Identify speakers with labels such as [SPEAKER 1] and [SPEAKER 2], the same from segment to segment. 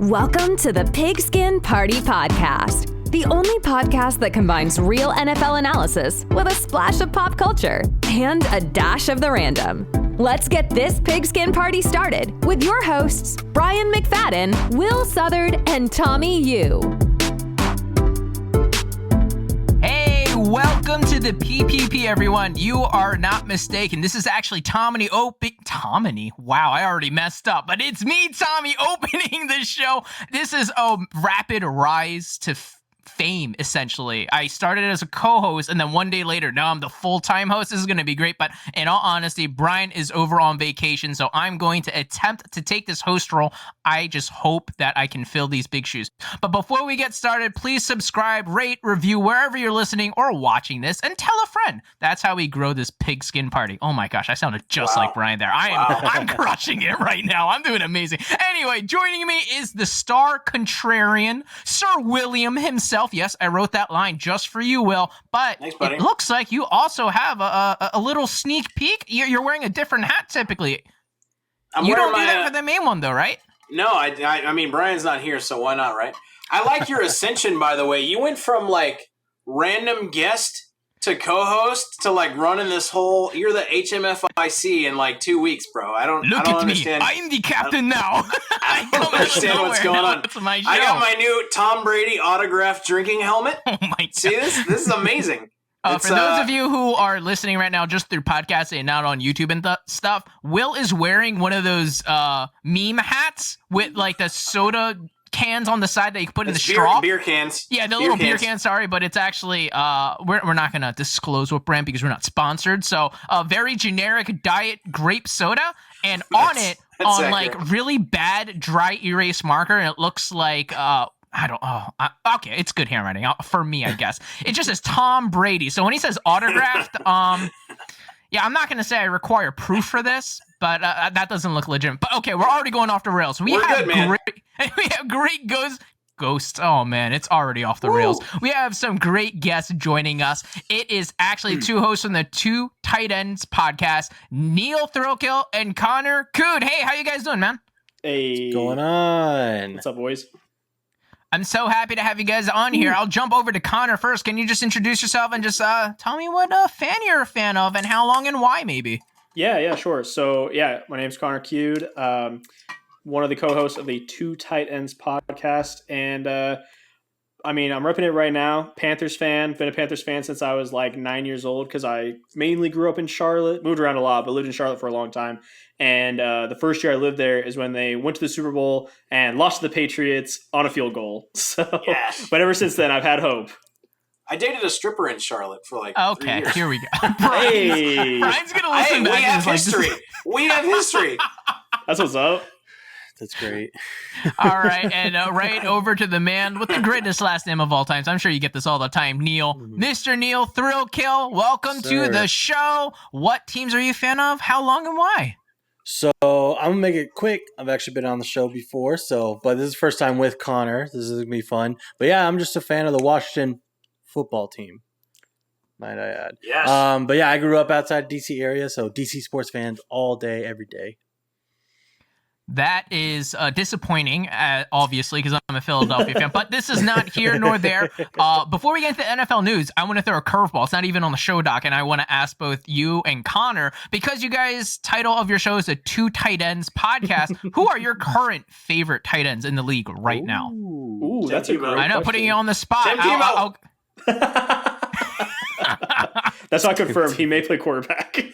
[SPEAKER 1] Welcome to the Pigskin Party Podcast, the only podcast that combines real NFL analysis with a splash of pop culture and a dash of the random. Let's get this Pigskin Party started with your hosts, Brian McFadden, Will Southard, and Tommy Yu.
[SPEAKER 2] Welcome to the PPP, everyone. You are not mistaken. This is actually Tommy. Wow, I already messed up. But it's me, Tommy, opening the show. This is a rapid rise to fame, essentially. I started as a co-host, and then one day later, now I'm the full-time host. This is going to be great, but in all honesty, Brian is over on vacation, so I'm going to attempt to take this host role. I just hope that I can fill these big shoes. But before we get started, please subscribe, rate, review, wherever you're listening or watching this, and tell a friend. That's how we grow this Pigskin Party. Oh my gosh, I sounded just like Brian there. I'm crushing it right now. I'm doing amazing. Anyway, joining me is the star contrarian, Sir William himself. Yes, I wrote that line just for you, Will. But thanks, it looks like you also have a little sneak peek. You're wearing a different hat typically. You don't do that for the main one, though, right?
[SPEAKER 3] No, I mean, Brian's not here, so why not, right? I like your ascension, by the way. You went from, like, random guest to co-host to, like, running this whole... You're the HMFIC in, like, 2 weeks, bro. I don't understand.
[SPEAKER 2] I'm the captain now.
[SPEAKER 3] I don't understand what's going on.
[SPEAKER 2] It's my show.
[SPEAKER 3] I got my new Tom Brady autographed drinking helmet.
[SPEAKER 2] Oh, my God.
[SPEAKER 3] See, this is amazing.
[SPEAKER 2] For those of you who are listening right now just through podcasts and not on YouTube and stuff, Will is wearing one of those meme hats with like the soda cans on the side that you can put in the straw.
[SPEAKER 3] Beer cans.
[SPEAKER 2] Yeah, the little beer cans, sorry, but it's actually, we're not going to disclose what brand because we're not sponsored. So a very generic diet grape soda, and on it, on accurate. Like really bad dry erase marker, and it looks like... okay, it's good handwriting for me, I guess. It just says Tom Brady. So when he says autographed, yeah, I'm not going to say I require proof for this, but that doesn't look legitimate. But okay, we're already going off the rails. We have great ghosts. Oh man, it's already off the rails. We have some great guests joining us. It is actually two hosts from the Two Tight Ends podcast, Neal Thrailkill and Connor Cude. Hey, how you guys doing, man?
[SPEAKER 4] Hey,
[SPEAKER 5] what's going on?
[SPEAKER 4] What's up, boys?
[SPEAKER 2] I'm so happy to have you guys on here. I'll jump over to Connor first. Can you just introduce yourself and just tell me what fan you're a fan of and how long and why, maybe?
[SPEAKER 4] Yeah, sure. So, yeah, my name's Connor Cude, one of the co-hosts of the Two Tight Ends podcast. And, I mean, I'm repping it right now. Panthers fan. Been a Panthers fan since I was like 9 years old because I mainly grew up in Charlotte. Moved around a lot, but lived in Charlotte for a long time. And the first year I lived there is when they went to the Super Bowl and lost to the Patriots on a field goal. So, yes. But ever since then, I've had hope.
[SPEAKER 3] I dated a stripper in Charlotte for like 3 years.
[SPEAKER 2] Here we go. Brian's going to listen back.
[SPEAKER 3] We have history. We have history.
[SPEAKER 4] That's what's up.
[SPEAKER 5] That's great.
[SPEAKER 2] All right, and right over to the man with the greatest last name of all times. I'm sure you get this all the time, Neal. Mr. Neal Thrailkill, welcome to the show. What teams are you a fan of? How long and why?
[SPEAKER 5] So I'm gonna make it quick. I've actually been on the show before, but this is the first time with Connor. This is gonna be fun. But yeah, I'm just a fan of the Washington football team, might I add.
[SPEAKER 3] Yes.
[SPEAKER 5] But yeah, I grew up outside DC area, so DC sports fans all day, every day.
[SPEAKER 2] That is disappointing, obviously, because I'm a Philadelphia fan. But this is not here nor there. Before we get into NFL news, I want to throw a curveball. It's not even on the show doc, and I want to ask both you and Connor, because you guys' title of your show is a Two Tight Ends podcast. Who are your current favorite tight ends in the league right now?
[SPEAKER 4] Ooh, that's a great
[SPEAKER 2] I know,
[SPEAKER 4] question.
[SPEAKER 2] putting you on the spot.
[SPEAKER 4] That's not confirmed. He may play quarterback.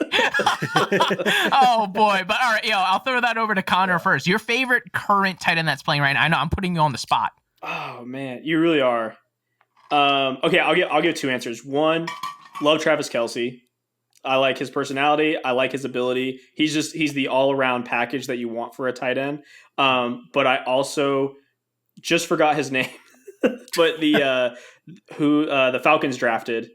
[SPEAKER 2] Oh boy! But all right, I'll throw that over to Connor first. Your favorite current tight end that's playing right now? I know I'm putting you on the spot.
[SPEAKER 4] Oh man, you really are. Okay, I'll give two answers. One, love Travis Kelce. I like his personality. I like his ability. He's the all around package that you want for a tight end. But I also just forgot his name. But the Falcons drafted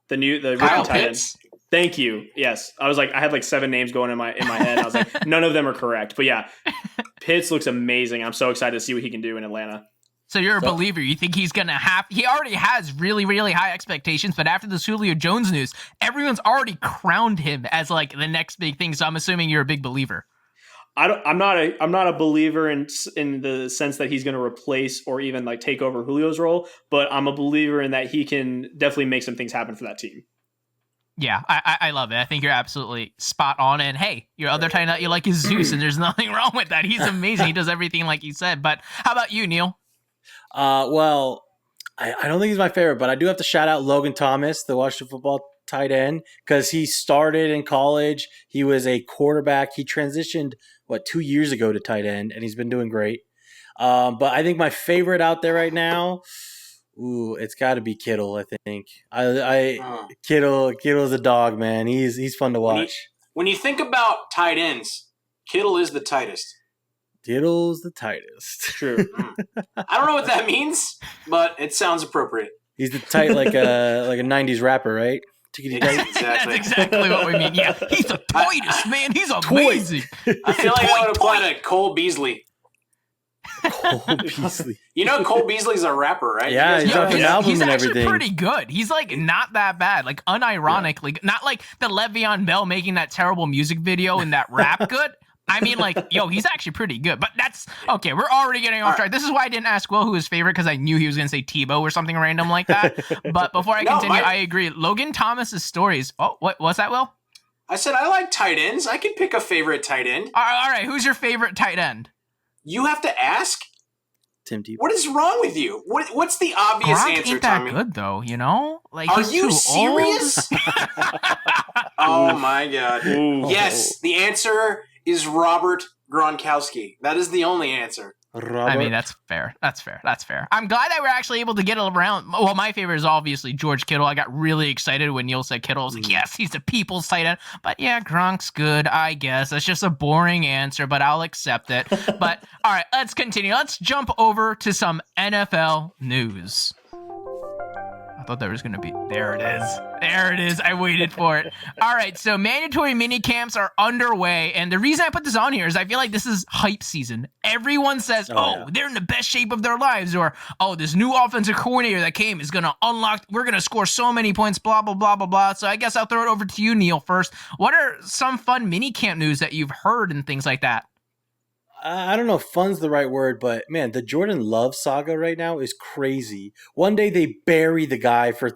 [SPEAKER 4] the rookie tight end. Thank you. Yes, I was like, I had like 7 names going in my head. I was like, none of them are correct. But yeah, Pitts looks amazing. I'm so excited to see what he can do in Atlanta.
[SPEAKER 2] So you're a believer. You think he's gonna he already has really, really high expectations. But after the Julio Jones news, everyone's already crowned him as like the next big thing. So I'm assuming you're a big believer.
[SPEAKER 4] I'm not a believer in the sense that he's going to replace or even like take over Julio's role, but I'm a believer in that he can definitely make some things happen for that team.
[SPEAKER 2] Yeah, I love it. I think you're absolutely spot on. And hey, your other tight end that you like is Zeus, and there's nothing wrong with that. He's amazing. He does everything like you said. But how about you, Neal?
[SPEAKER 5] Well, I don't think he's my favorite, but I do have to shout out Logan Thomas, the Washington football tight end, because he started in college. He was a quarterback. He transitioned, 2 years ago to tight end, and he's been doing great. But I think my favorite out there right now, it's got to be Kittle. I think Kittle's a dog, man. He's fun to watch.
[SPEAKER 3] When you think about tight ends, Kittle is the tightest.
[SPEAKER 5] Kittle's the tightest.
[SPEAKER 4] True.
[SPEAKER 3] I don't know what that means, but it sounds appropriate.
[SPEAKER 5] He's the tight like a 90s rapper, right?
[SPEAKER 3] Exactly.
[SPEAKER 2] That's exactly what we mean. Yeah, he's the tightest, man. He's amazing.
[SPEAKER 3] I feel like that would apply to Cole Beasley.
[SPEAKER 5] Cole Beasley.
[SPEAKER 3] You know Cole Beasley's a rapper, right?
[SPEAKER 5] Yeah, he's got an album
[SPEAKER 2] he's
[SPEAKER 5] and
[SPEAKER 2] actually
[SPEAKER 5] everything.
[SPEAKER 2] pretty good. He's like not that bad. Like unironically, not like the Le'Veon Bell making that terrible music video and that rap good. I mean, like, he's actually pretty good. But that's okay. We're already getting off track. This is why I didn't ask Will who his favorite, because I knew he was going to say Tebow or something random like that. But before I continue, I agree. Logan Thomas's stories. Oh, what's that, Will?
[SPEAKER 3] I said I like tight ends. I can pick a favorite tight end.
[SPEAKER 2] All right. Who's your favorite tight end?
[SPEAKER 3] You have to ask.
[SPEAKER 5] Tim Tebow.
[SPEAKER 3] What is wrong with you? What's the obvious
[SPEAKER 2] Gronk
[SPEAKER 3] answer,
[SPEAKER 2] ain't that
[SPEAKER 3] Tommy?
[SPEAKER 2] good though, Like,
[SPEAKER 3] are
[SPEAKER 2] he's
[SPEAKER 3] you
[SPEAKER 2] too
[SPEAKER 3] serious? Oh my God!
[SPEAKER 4] Ooh.
[SPEAKER 3] Yes, the answer is Robert Gronkowski. That is the only answer.
[SPEAKER 5] Robert.
[SPEAKER 2] I mean, that's fair. That's fair. I'm glad that we're actually able to get around. Well, my favorite is obviously George Kittle. I got really excited when Neal said Kittle. I was like, yes, he's the people's tight end. But yeah, Gronk's good, I guess. That's just a boring answer, but I'll accept it. But all right, let's continue. Let's jump over to some NFL news. I thought there was going to be... There it is. I waited for it. All right, so mandatory mini camps are underway, and the reason I put this on here is I feel like this is hype season. Everyone says, they're in the best shape of their lives, or, this new offensive coordinator that came is going to unlock... We're going to score so many points, blah, blah, blah, blah, blah. So I guess I'll throw it over to you, Neal, first. What are some fun mini camp news that you've heard and things like that?
[SPEAKER 5] I don't know if fun's the right word, but man, the Jordan Love saga right now is crazy. One day they bury the guy for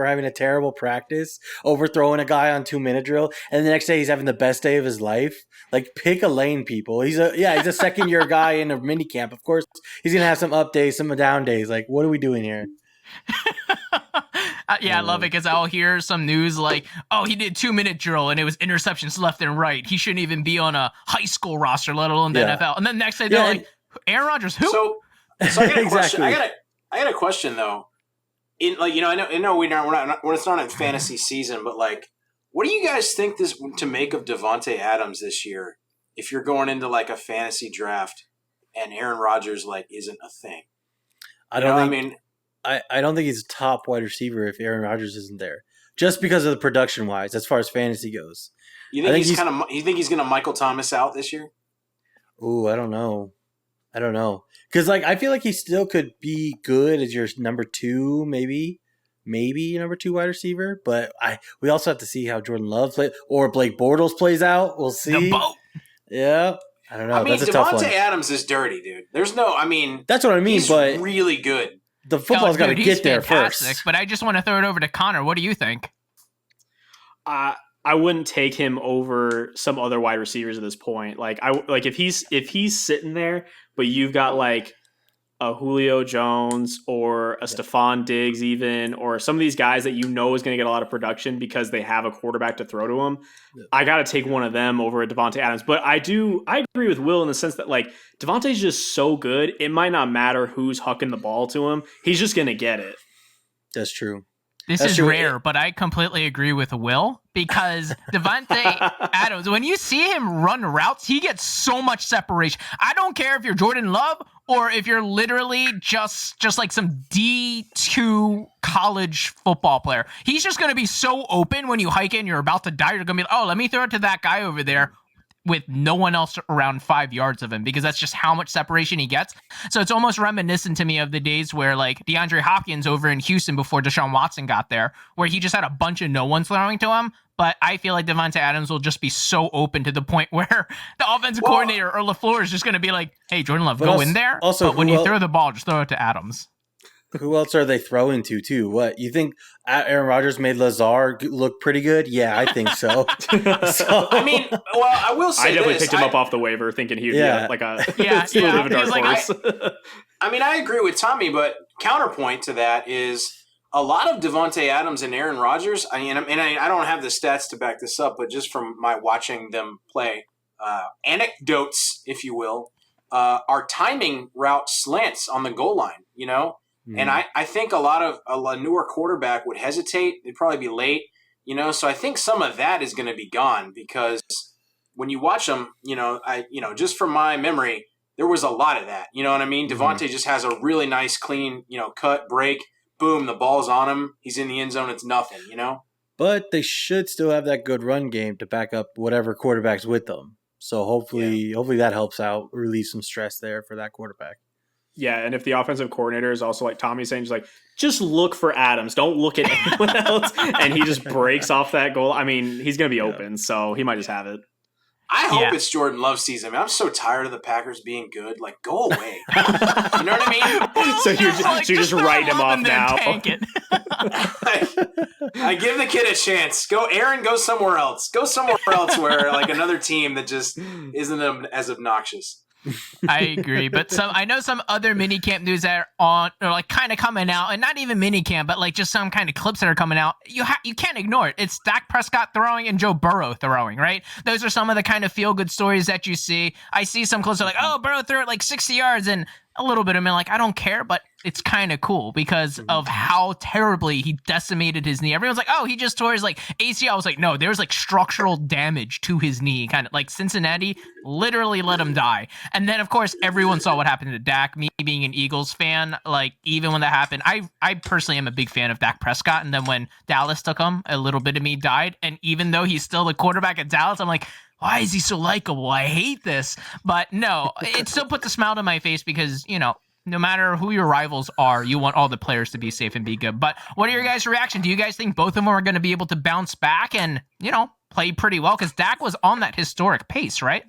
[SPEAKER 5] having a terrible practice, overthrowing a guy on 2-minute drill, and the next day he's having the best day of his life. Like, pick a lane, people. He's a second year guy in a mini camp. Of course, he's gonna have some up days, some down days. Like, what are we doing here?
[SPEAKER 2] I love it because I'll hear some news like, he did 2-minute drill and it was interceptions left and right. He shouldn't even be on a high school roster, let alone the NFL. And then next day they're like, Aaron Rodgers, who?
[SPEAKER 3] So I got a question.
[SPEAKER 5] Exactly.
[SPEAKER 3] I got a question though. I know we're not it's not a fantasy season, but like, what do you guys think to make of Devontae Adams this year? If you're going into like a fantasy draft and Aaron Rodgers isn't a thing,
[SPEAKER 5] I don't think he's a top wide receiver if Aaron Rodgers isn't there. Just because of the production wise, as far as fantasy goes.
[SPEAKER 3] You think you think he's gonna Michael Thomas out this year?
[SPEAKER 5] Ooh, I don't know. Because I feel like he still could be good as your number 2, maybe number 2 wide receiver. But we also have to see how Jordan Love plays or Blake Bortles plays out. We'll see.
[SPEAKER 2] The boat.
[SPEAKER 5] Yeah. I don't know.
[SPEAKER 3] I mean,
[SPEAKER 5] that's a tough one.
[SPEAKER 3] Devontae Adams is dirty, dude. That's what I mean.
[SPEAKER 5] He's
[SPEAKER 3] but really good.
[SPEAKER 5] The football's got to get there first.
[SPEAKER 2] But I just want to throw it over to Connor. What do you think?
[SPEAKER 4] I wouldn't take him over some other wide receivers at this point. If he's sitting there, but you've got like a Julio Jones or a Stephon Diggs even, or some of these guys that is going to get a lot of production because they have a quarterback to throw to him. Yeah. I got to take one of them over Devontae Adams. But I agree with Will in the sense that Devontae's just so good. It might not matter who's hucking the ball to him. He's just going to get it.
[SPEAKER 5] That's true.
[SPEAKER 2] This is rare, but I completely agree with Will because Devontae Adams, when you see him run routes, he gets so much separation. I don't care if you're Jordan Love or if you're literally just like some D2 college football player. He's just going to be so open when you hike in, you're about to die. You're going to be like, let me throw it to that guy over there with no one else around 5 yards of him because that's just how much separation he gets. So it's almost reminiscent to me of the days where like DeAndre Hopkins over in Houston before Deshaun Watson got there, where he just had a bunch of no one throwing to him, but I feel like Devontae Adams will just be so open to the point where the offensive coordinator or LaFleur is just going to be like, hey, Jordan Love, go in there.
[SPEAKER 5] Also,
[SPEAKER 2] but when you throw the ball, just throw it to Adams.
[SPEAKER 5] Who else are they throwing to, too? What, you think Aaron Rodgers made Lazard look pretty good? Yeah, I think so.
[SPEAKER 3] I mean, I will say
[SPEAKER 4] I definitely
[SPEAKER 3] this.
[SPEAKER 4] picked him up off the waiver thinking he would be like a
[SPEAKER 2] he was like,
[SPEAKER 4] horse.
[SPEAKER 3] I mean, I agree with Tommy, but counterpoint to that is a lot of Devontae Adams and Aaron Rodgers. I don't have the stats to back this up, but just from my watching them play, anecdotes, if you will, are timing route slants on the goal line, you know? And I think a newer quarterback would hesitate. They'd probably be late, you know? So I think some of that is going to be gone because when you watch them, just from my memory, there was a lot of that. You know what I mean? Devontae just has a really nice, clean, cut, break, boom, the ball's on him. He's in the end zone. It's nothing, you know?
[SPEAKER 5] But they should still have that good run game to back up whatever quarterback's with them. So hopefully that helps out, relieve some stress there for that quarterback.
[SPEAKER 4] Yeah, and if the offensive coordinator is also like Tommy's saying, just look for Adams. Don't look at anyone else. And he just breaks off that goal. I mean, he's going to be open, so he might just have it.
[SPEAKER 3] I hope it's Jordan Love season. I'm so tired of the Packers being good. Like, go away. You know what I mean?
[SPEAKER 4] So you're just writing him off now.
[SPEAKER 3] I give the kid a chance. Go, Aaron. Go somewhere else. Go somewhere else where like another team that just isn't as obnoxious.
[SPEAKER 2] I agree, but I know some other minicamp news that are like kind of coming out, and not even minicamp, but like just some kind of clips that are coming out. You can't ignore it. It's Dak Prescott throwing and Joe Burrow throwing, right? Those are some of the kind of feel good stories that you see. I see some clips that are like, oh, Burrow threw it like 60 yards, and a little bit of me like, I don't care, but it's kind of cool because of how terribly he decimated his knee. Everyone's like, oh, he just tore his like ACL. I was like, no, there's like structural damage to his knee. Kind of like Cincinnati literally let him die. And then of course everyone saw what happened to Dak. Me being an Eagles fan, like even when that happened, I personally am a big fan of Dak Prescott. And then when Dallas took him, a little bit of me died. And even though he's still the quarterback at Dallas, I'm like, why is he so likable? I hate this. But no, it still puts a smile to my face because, no matter who your rivals are, you want all the players to be safe and be good. But what are your guys' reaction? Do you guys think both of them are going to be able to bounce back and, play pretty well? Because Dak was on that historic pace, right?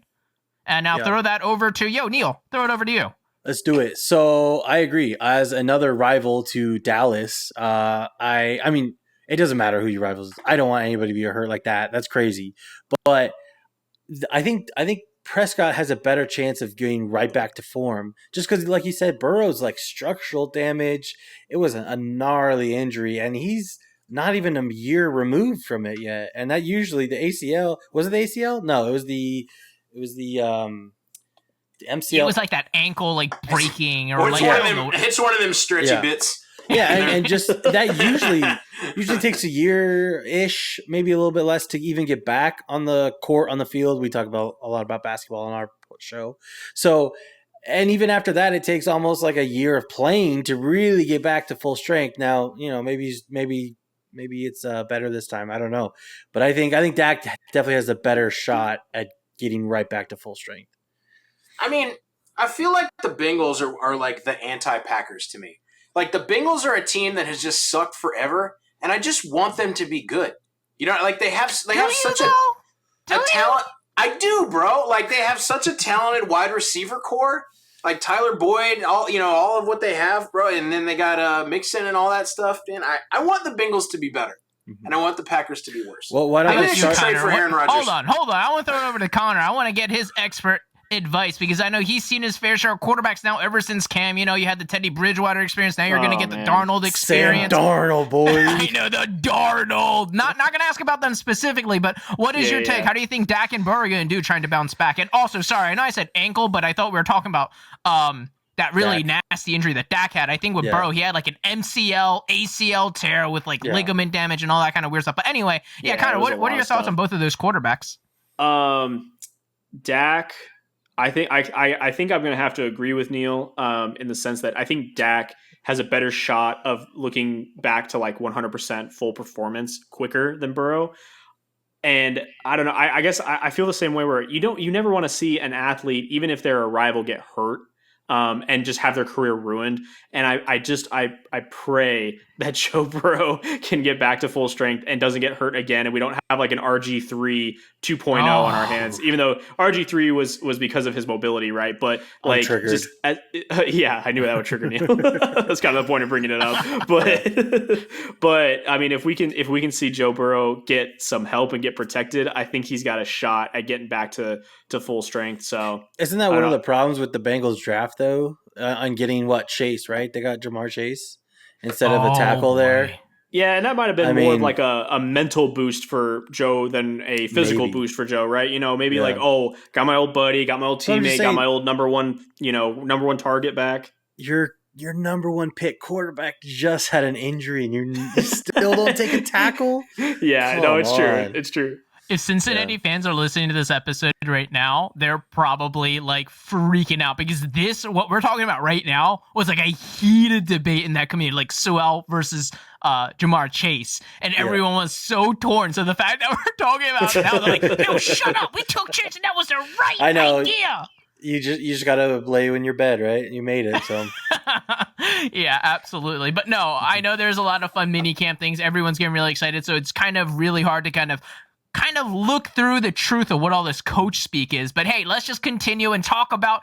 [SPEAKER 2] And now throw that over to, Neal, throw it over to you.
[SPEAKER 5] Let's do it. So I agree. As another rival to Dallas, I mean, it doesn't matter who your rivals is. I don't want anybody to be hurt like that. That's crazy. But I think Prescott has a better chance of getting right back to form just because, like you said, Burrow's like structural damage. It was a gnarly injury, and he's not even a year removed from it yet. And that usually the ACL was it the ACL? No, it was the MCL.
[SPEAKER 2] It was like that ankle like breaking or like
[SPEAKER 3] it's one of them stretchy bits.
[SPEAKER 5] Yeah, and just that usually takes a year-ish, maybe a little bit less to even get back on the court, on the field. We talk about a lot about basketball on our show. So, and even after that, it takes almost like a year of playing to really get back to full strength. Now, maybe it's better this time. I don't know. But I think Dak definitely has a better shot at getting right back to full strength.
[SPEAKER 3] I mean, I feel like the Bengals are like the anti-Packers to me. Like, the Bengals are a team that has just sucked forever, and I just want them to be good. Like, they have such a talent. I do, bro. Like, they have such a talented wide receiver core. Like, Tyler Boyd, all of what they have, bro. And then they got Mixon and all that stuff. And I want the Bengals to be better, and I want the Packers to be worse.
[SPEAKER 5] Well, why don't
[SPEAKER 3] I should trade for Aaron Rodgers?
[SPEAKER 2] Hold on. I want to throw it over to Connor. I want to get his expert advice because I know he's seen his fair share of quarterbacks now ever since Cam. You had the Teddy Bridgewater experience. Now you're going to get the Darnold experience.
[SPEAKER 5] Sam Darnold, boy.
[SPEAKER 2] I know, the Darnold. Not going to ask about them specifically, but what is your take? How do you think Dak and Burrow are going to do trying to bounce back? And also, sorry, I know I said ankle, but I thought we were talking about that really nasty injury that Dak had. I think with Burrow, he had like an MCL, ACL tear with like ligament damage and all that kind of weird stuff. But anyway, Connor, what are your thoughts on both of those quarterbacks?
[SPEAKER 4] Dak, I think I'm going to have to agree with Neal in the sense that I think Dak has a better shot of looking back to like 100% full performance quicker than Burrow. And I don't know. I guess I feel the same way where you never want to see an athlete, even if they're a rival, get hurt. and just have their career ruined. And I pray that Joe Burrow can get back to full strength and doesn't get hurt again, and we don't have like an RG3 2.0 on our hands. Even though RG3 was because of his mobility, right? But like, just yeah, I knew that would trigger Neal. That's kind of the point of bringing it up. But I mean, if we can see Joe Burrow get some help and get protected, I think he's got a shot at getting back to full strength. So
[SPEAKER 5] isn't that one of the problems with the Bengals draft though? On getting Chase, right? They got Jamar Chase instead of a tackle there.
[SPEAKER 4] Yeah, and that might have been more of like a mental boost for Joe than a physical boost for Joe, right? Maybe like, oh, got my old buddy, got my old teammate, got my old number one target back.
[SPEAKER 5] Your number one pick quarterback just had an injury, and you still don't take a tackle?
[SPEAKER 4] Yeah, no, it's true. It's true.
[SPEAKER 2] If Cincinnati fans are listening to this episode right now, they're probably like freaking out because what we're talking about right now was like a heated debate in that community, like Sewell versus Jamar Chase, and everyone was so torn. So the fact that we're talking about it now, they're like, "No, shut up! We took Chase, and that was the right idea."
[SPEAKER 5] You just gotta lay in your bed, right? You made it, so.
[SPEAKER 2] Yeah, absolutely. But no, I know there's a lot of fun mini camp things. Everyone's getting really excited, so it's kind of really hard to kind of look through the truth of what all this coach speak is. But hey, let's just continue and talk about,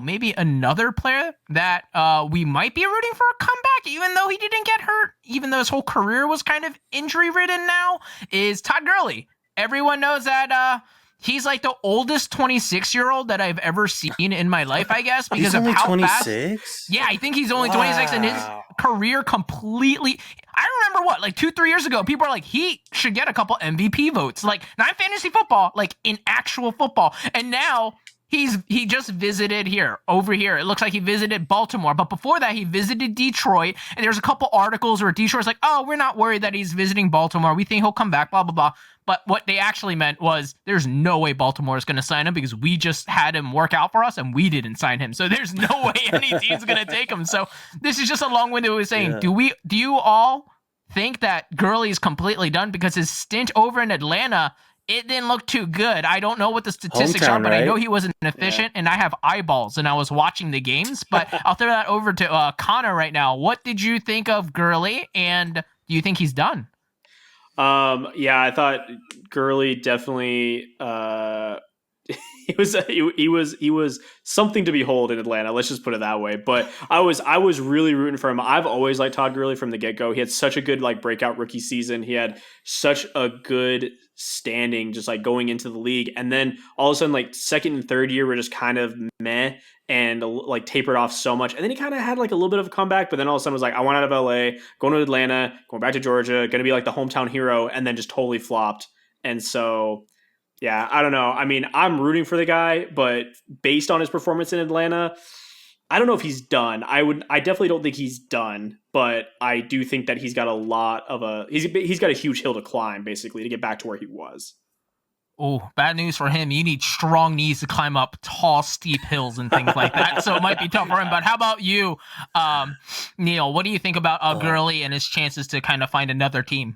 [SPEAKER 2] maybe another player that we might be rooting for a comeback, even though he didn't get hurt, even though his whole career was kind of injury-ridden now, is Todd Gurley. Everyone knows that he's like the oldest 26-year-old that I've ever seen in my life, I guess, because of how 26? Fast. Yeah, I think he's only 26, and his career completely. I remember 2-3 years ago, people were like, he should get a couple MVP votes, like not fantasy football, like in actual football, and now he just visited over here. It looks like he visited Baltimore, but before that, he visited Detroit. And there's a couple articles where Detroit's like, "Oh, we're not worried that he's visiting Baltimore. We think he'll come back." Blah blah blah. But what they actually meant was, there's no way Baltimore is going to sign him because we just had him work out for us and we didn't sign him. So there's no way any team's going to take him. So this is just a long-winded way of saying, do you all think that Gurley is completely done? Because his stint over in Atlanta, it didn't look too good. I don't know what the statistics are, but I know he wasn't efficient, and I have eyeballs, and I was watching the games. But I'll throw that over to Connor right now. What did you think of Gurley, and do you think he's done?
[SPEAKER 4] Yeah, I thought Gurley definitely he was something to behold in Atlanta. Let's just put it that way. But I was really rooting for him. I've always liked Todd Gurley from the get-go. He had such a good breakout rookie season. He had such a good standing just going into the league, and then all of a sudden second and third year were just kind of meh and tapered off so much, and then he kind of had a little bit of a comeback, but then all of a sudden was I want out of LA, going to Atlanta, going back to Georgia, going to be the hometown hero, and then just totally flopped. And so yeah, I don't know. I mean, I'm rooting for the guy, but based on his performance in Atlanta, I don't know if he's done. I definitely don't think he's done, but I do think that he's got he's got a huge hill to climb, basically, to get back to where he was.
[SPEAKER 2] Oh, bad news for him. You need strong knees to climb up tall, steep hills and things like that. So it might be tough for him. But how about you, Neal? What do you think about Gurley and his chances to kind of find another team?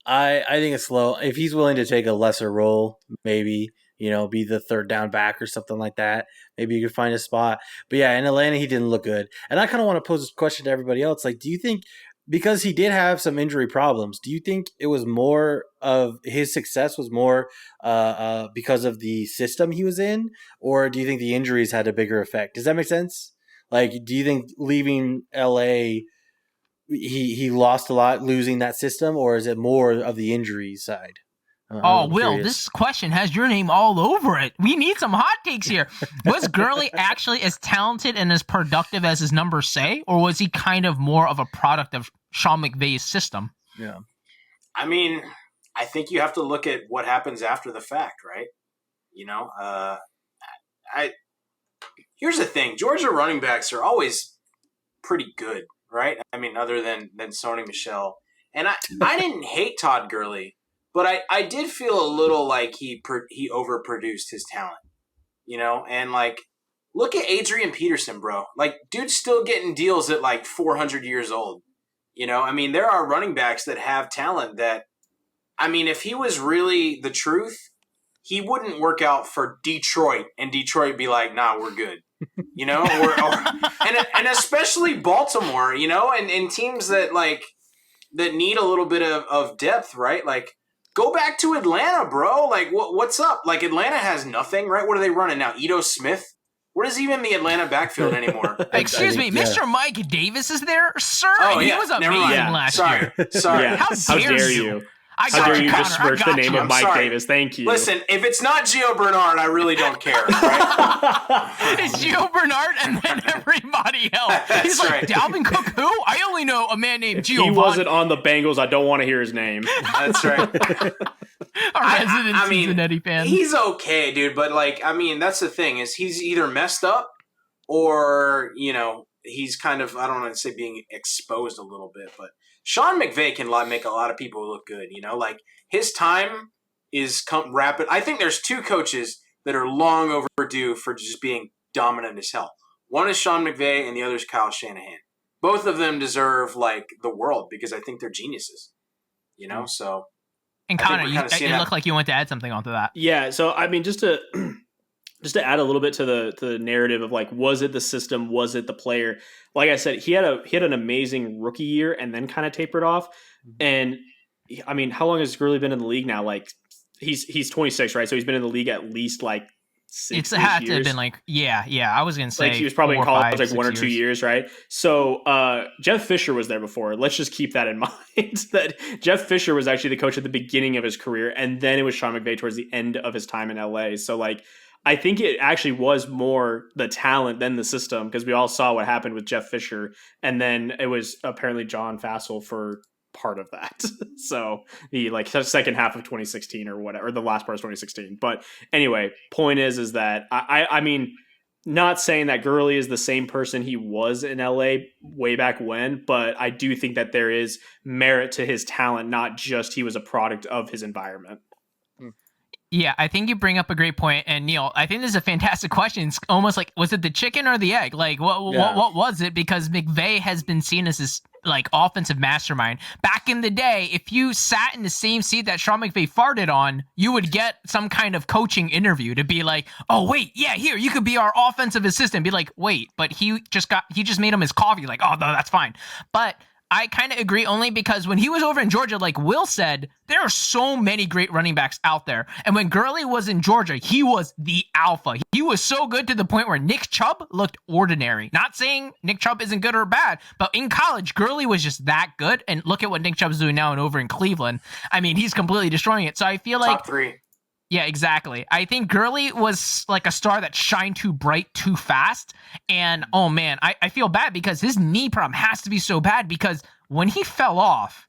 [SPEAKER 5] I think it's slow. If he's willing to take a lesser role, maybe, be the third down back or something like that, maybe you could find a spot. But yeah, in Atlanta, he didn't look good. And I kind of want to pose this question to everybody else. Do you think, because he did have some injury problems, do you think it was more of his success was more because of the system he was in? Or do you think the injuries had a bigger effect? Does that make sense? Do you think leaving LA, he lost a lot losing that system, or is it more of the injury side?
[SPEAKER 2] Will, curious. This question has your name all over it. We need some hot takes here. Was Gurley actually as talented and as productive as his numbers say, or was he kind of more of a product of Sean McVay's system?
[SPEAKER 5] Yeah.
[SPEAKER 3] I mean, I think you have to look at what happens after the fact, right? Here's the thing. Georgia running backs are always pretty good, right? I mean, other than Sony Michel. And I didn't hate Todd Gurley, but I did feel a little like he overproduced his talent, and look at Adrian Peterson, bro. Dude's still getting deals at 400 years old. I mean, there are running backs that have talent that, I mean, if he was really the truth, he wouldn't work out for Detroit and Detroit be like, nah, we're good. And especially Baltimore, and teams that that need a little bit of depth, right? Like, go back to Atlanta, bro. Like, what's up? Like, Atlanta has nothing, right? What are they running now? Ito Smith? What is even the Atlanta backfield anymore?
[SPEAKER 2] Excuse me, Mr. Mike Davis is there, sir?
[SPEAKER 3] Oh,
[SPEAKER 2] and
[SPEAKER 3] yeah.
[SPEAKER 2] he was amazing last year.
[SPEAKER 3] Sorry.
[SPEAKER 4] Yeah.
[SPEAKER 2] How dare you?
[SPEAKER 4] How dare you
[SPEAKER 2] Connor,
[SPEAKER 4] besmirch the name of Mike Davis? Thank you.
[SPEAKER 3] Listen, if it's not Gio Bernard, I really don't care. Right?
[SPEAKER 2] It's Gio Bernard and then everybody else. He's like,
[SPEAKER 3] right.
[SPEAKER 2] Dalvin Cook who? I only know a man named Gio.
[SPEAKER 4] He wasn't on the Bengals. I don't want to hear his name.
[SPEAKER 3] That's right.
[SPEAKER 2] Our resident Cincinnati fan.
[SPEAKER 3] He's okay, dude. But, that's the thing is he's either messed up or, he's kind of, I don't want to say being exposed a little bit, but Sean McVay can make a lot of people look good, his time is rapid. I think there's two coaches that are long overdue for just being dominant as hell. One is Sean McVay and the other is Kyle Shanahan. Both of them deserve the world because I think they're geniuses, so.
[SPEAKER 2] And Connor, you look like you want to add something onto that.
[SPEAKER 4] Yeah. So, I mean, just to add a little bit to the narrative of was it the system? Was it the player? Like I said, he had an amazing rookie year and then kind of tapered off. And I mean, how long has Gurley been in the league now? He's 26, right? So he's been in the league at least 6
[SPEAKER 2] It's had
[SPEAKER 4] years.
[SPEAKER 2] to have been yeah. I was gonna say
[SPEAKER 4] he was probably in college
[SPEAKER 2] 5,
[SPEAKER 4] 1 or 2 years, right? So Jeff Fisher was there before. Let's just keep that in mind. That Jeff Fisher was actually the coach at the beginning of his career, and then it was Sean McVay towards the end of his time in LA. So I think it actually was more the talent than the system because we all saw what happened with Jeff Fisher, and then it was apparently John Fassel for part of that. So the second half of 2016 or whatever, or the last part of 2016. But anyway, point is that I mean, not saying that Gurley is the same person he was in LA way back when, but I do think that there is merit to his talent, not just he was a product of his environment.
[SPEAKER 2] Yeah, I think you bring up a great point, and Neal, I think this is a fantastic question. It's almost like, was it the chicken or the egg? What was it? Because McVay has been seen as this offensive mastermind. Back in the day, if you sat in the same seat that Sean McVay farted on, you would get some kind of coaching interview to be like, oh wait, yeah, here you could be our offensive assistant. Be like, wait, but he just made him his coffee. Like, oh no, that's fine, but. I kind of agree only because when he was over in Georgia, like Will said, there are so many great running backs out there. And when Gurley was in Georgia, he was the alpha. He was so good to the point where Nick Chubb looked ordinary. Not saying Nick Chubb isn't good or bad, but in college, Gurley was just that good. And look at what Nick Chubb's doing now and over in Cleveland. I mean, he's completely destroying it. So I feel like...
[SPEAKER 3] Top 3.
[SPEAKER 2] Yeah, exactly. I think Gurley was like a star that shined too bright too fast. And, oh man, I feel bad because his knee problem has to be so bad because when he fell off,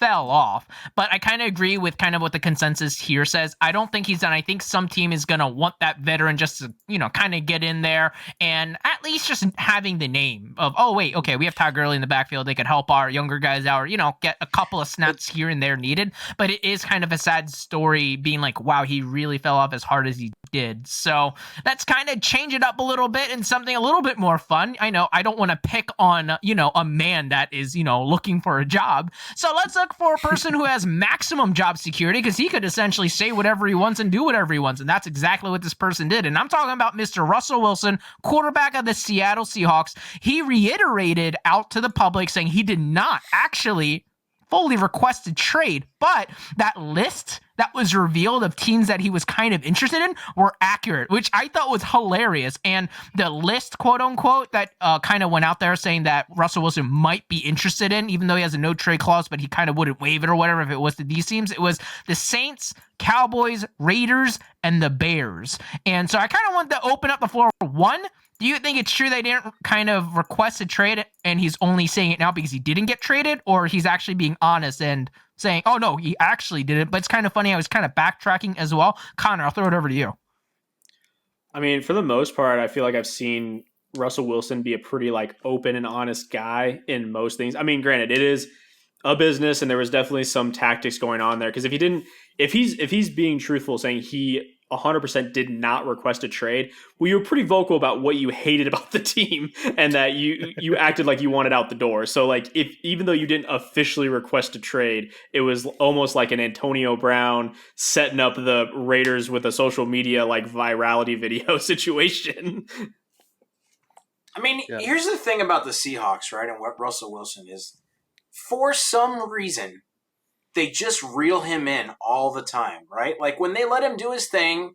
[SPEAKER 2] But I kind of agree with kind of what the consensus here says. I don't think he's done. I think some team is going to want that veteran just to, kind of get in there and at least just having the name of, oh, wait, okay, we have Todd Gurley in the backfield. They could help our younger guys out or, get a couple of snaps here and there needed. But it is kind of a sad story being like, wow, he really fell off as hard as he did. So let's kind of change it up a little bit and something a little bit more fun. I know I don't want to pick on, a man that is, looking for a job. So let's look for a person who has maximum job security because he could essentially say whatever he wants and do whatever he wants. And that's exactly what this person did. And I'm talking about Mr. Russell Wilson, quarterback of the Seattle Seahawks. He reiterated out to the public saying he did not actually fully request a trade, but that list that was revealed of teams that he was kind of interested in were accurate, which I thought was hilarious. And the list, quote unquote, that kind of went out there saying that Russell Wilson might be interested in, even though he has a no trade clause, but he kind of wouldn't waive it or whatever if it was to these teams. It was the Saints, Cowboys, Raiders, and the Bears. And so I kind of want to open up the floor. One, do you think it's true they didn't kind of request a trade and he's only saying it now because he didn't get traded, or he's actually being honest and saying, oh no, he actually didn't? But it's kind of funny. I was kind of backtracking as well. Connor, I'll throw it over to you.
[SPEAKER 4] I mean, for the most part, I feel like I've seen Russell Wilson be a pretty open and honest guy in most things. I mean, granted, it is a business and there was definitely some tactics going on there. Because if he's being truthful, saying he 100% did not request a trade, well, you were pretty vocal about what you hated about the team and that you acted like you wanted out the door. So if even though you didn't officially request a trade, it was almost like an Antonio Brown setting up the Raiders with a social media virality video situation.
[SPEAKER 3] I mean, here's the thing about the Seahawks, right? And what Russell Wilson is, for some reason, they just reel him in all the time, right? Like when they let him do his thing,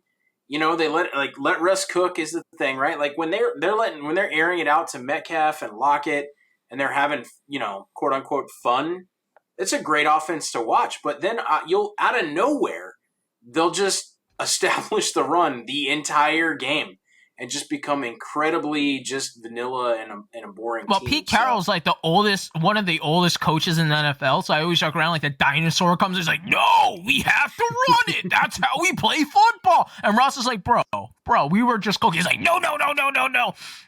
[SPEAKER 3] they let Russ cook is the thing, right? Like when they're airing it out to Metcalf and Lockett and they're having, quote unquote fun, it's a great offense to watch. But then you'll out of nowhere, they'll just establish the run the entire game and just become incredibly just vanilla and a boring
[SPEAKER 2] Well,
[SPEAKER 3] team.
[SPEAKER 2] Pete Carroll's like one of the oldest coaches in the NFL, so I always joke around like the dinosaur comes, he's like, no, we have to run it. That's how we play football. And Russ is like, bro, we were just cooking. He's like, no.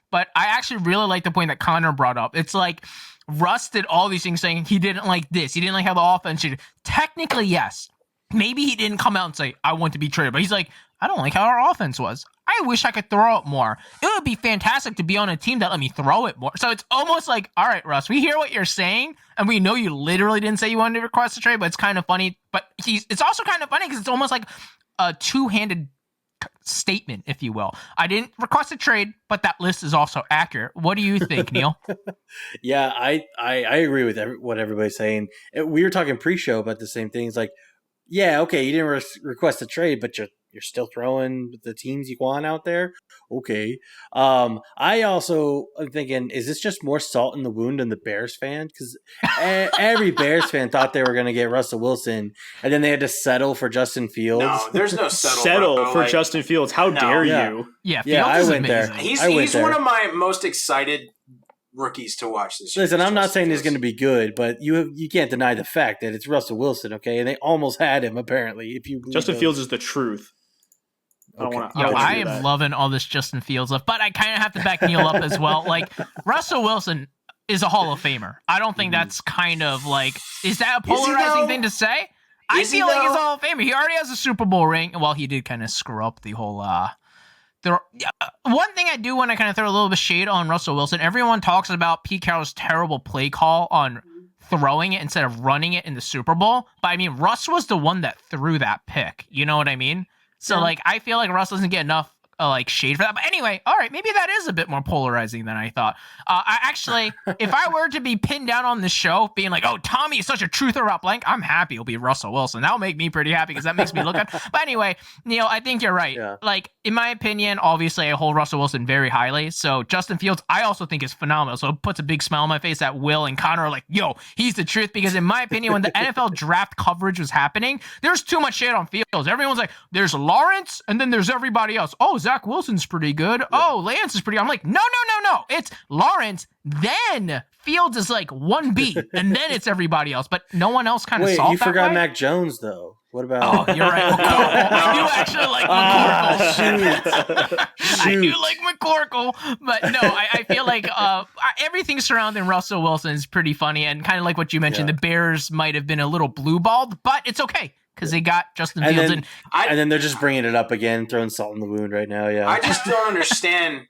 [SPEAKER 2] But I actually really like the point that Connor brought up. It's like Russ did all these things saying he didn't like this. He didn't like how the offense should. Technically, yes. Maybe he didn't come out and say, I want to be traded. But he's like, I don't like how our offense was. I wish I could throw it more. It would be fantastic to be on a team that let me throw it more. So it's almost like, all right, Russ, we hear what you're saying, and we know you literally didn't say you wanted to request a trade, but it's kind of funny. But it's also kind of funny because it's almost like a two-handed statement, if you will. I didn't request a trade, but that list is also accurate. What do you think, Neal?
[SPEAKER 5] Yeah, I agree with what everybody's saying. We were talking pre-show about the same things. Like, yeah, okay, you didn't request a trade, but you're still throwing the teams you want out there. Okay. I also am thinking, is this just more salt in the wound than the Bears fan? Because every Bears fan thought they were going to get Russell Wilson, and then they had to settle for Justin Fields.
[SPEAKER 3] No, there's no settle
[SPEAKER 4] for Justin Fields. How dare you?
[SPEAKER 2] Yeah, Fields
[SPEAKER 5] I
[SPEAKER 2] is
[SPEAKER 5] went
[SPEAKER 2] amazing.
[SPEAKER 5] there.
[SPEAKER 3] He's one of my most excited rookies to watch this year.
[SPEAKER 5] Listen, I'm not saying he's going to be good, but you can't deny the fact that it's Russell Wilson, okay? And they almost had him, apparently. If you
[SPEAKER 4] Justin Fields is the truth.
[SPEAKER 2] I am loving all this Justin Fields stuff, but I kind of have to back Neal up as well. Like, Russell Wilson is a Hall of Famer. I don't think that's kind of like, is that a polarizing thing to say? I feel like he's a Hall of Famer. He already has a Super Bowl ring. Well, he did kind of screw up the whole, one thing I do want to kind of throw a little bit of shade on Russell Wilson. Everyone talks about Pete Carroll's terrible play call on throwing it instead of running it in the Super Bowl. But I mean, Russ was the one that threw that pick. You know what I mean? So, I feel like Russ doesn't get enough, shade for that. But anyway, all right, maybe that is a bit more polarizing than I thought. I actually, if I were to be pinned down on this show, being like, oh, Tommy is such a truther about blank, I'm happy it'll be Russell Wilson. That'll make me pretty happy because that makes me look good. But anyway, Neal, I think you're right. Yeah. Like, in my opinion, obviously, I hold Russell Wilson very highly. So, Justin Fields, I also think is phenomenal. So, it puts a big smile on my face that Will and Connor are like, yo, he's the truth. Because in my opinion, when the NFL draft coverage was happening, there's too much shit on Fields. Everyone's like, there's Lawrence, and then there's everybody else. Oh, Zach Wilson's pretty good. Yeah. Oh, Lance is pretty good. I'm like, no. It's Lawrence, then Fields is like 1B, and then it's everybody else. But no one else kind of saw that. Wait,
[SPEAKER 5] you forgot Mac Jones, though. What about?
[SPEAKER 2] Oh, you're right. I do actually like McCorkle. I do like McCorkle, but no, I feel like everything surrounding Russell Wilson is pretty funny, and kind of like what you mentioned, the Bears might have been a little blue-balled, but it's okay because they got Justin Fields.
[SPEAKER 5] And then they're just bringing it up again, throwing salt in the wound right now. Yeah,
[SPEAKER 3] I just don't understand.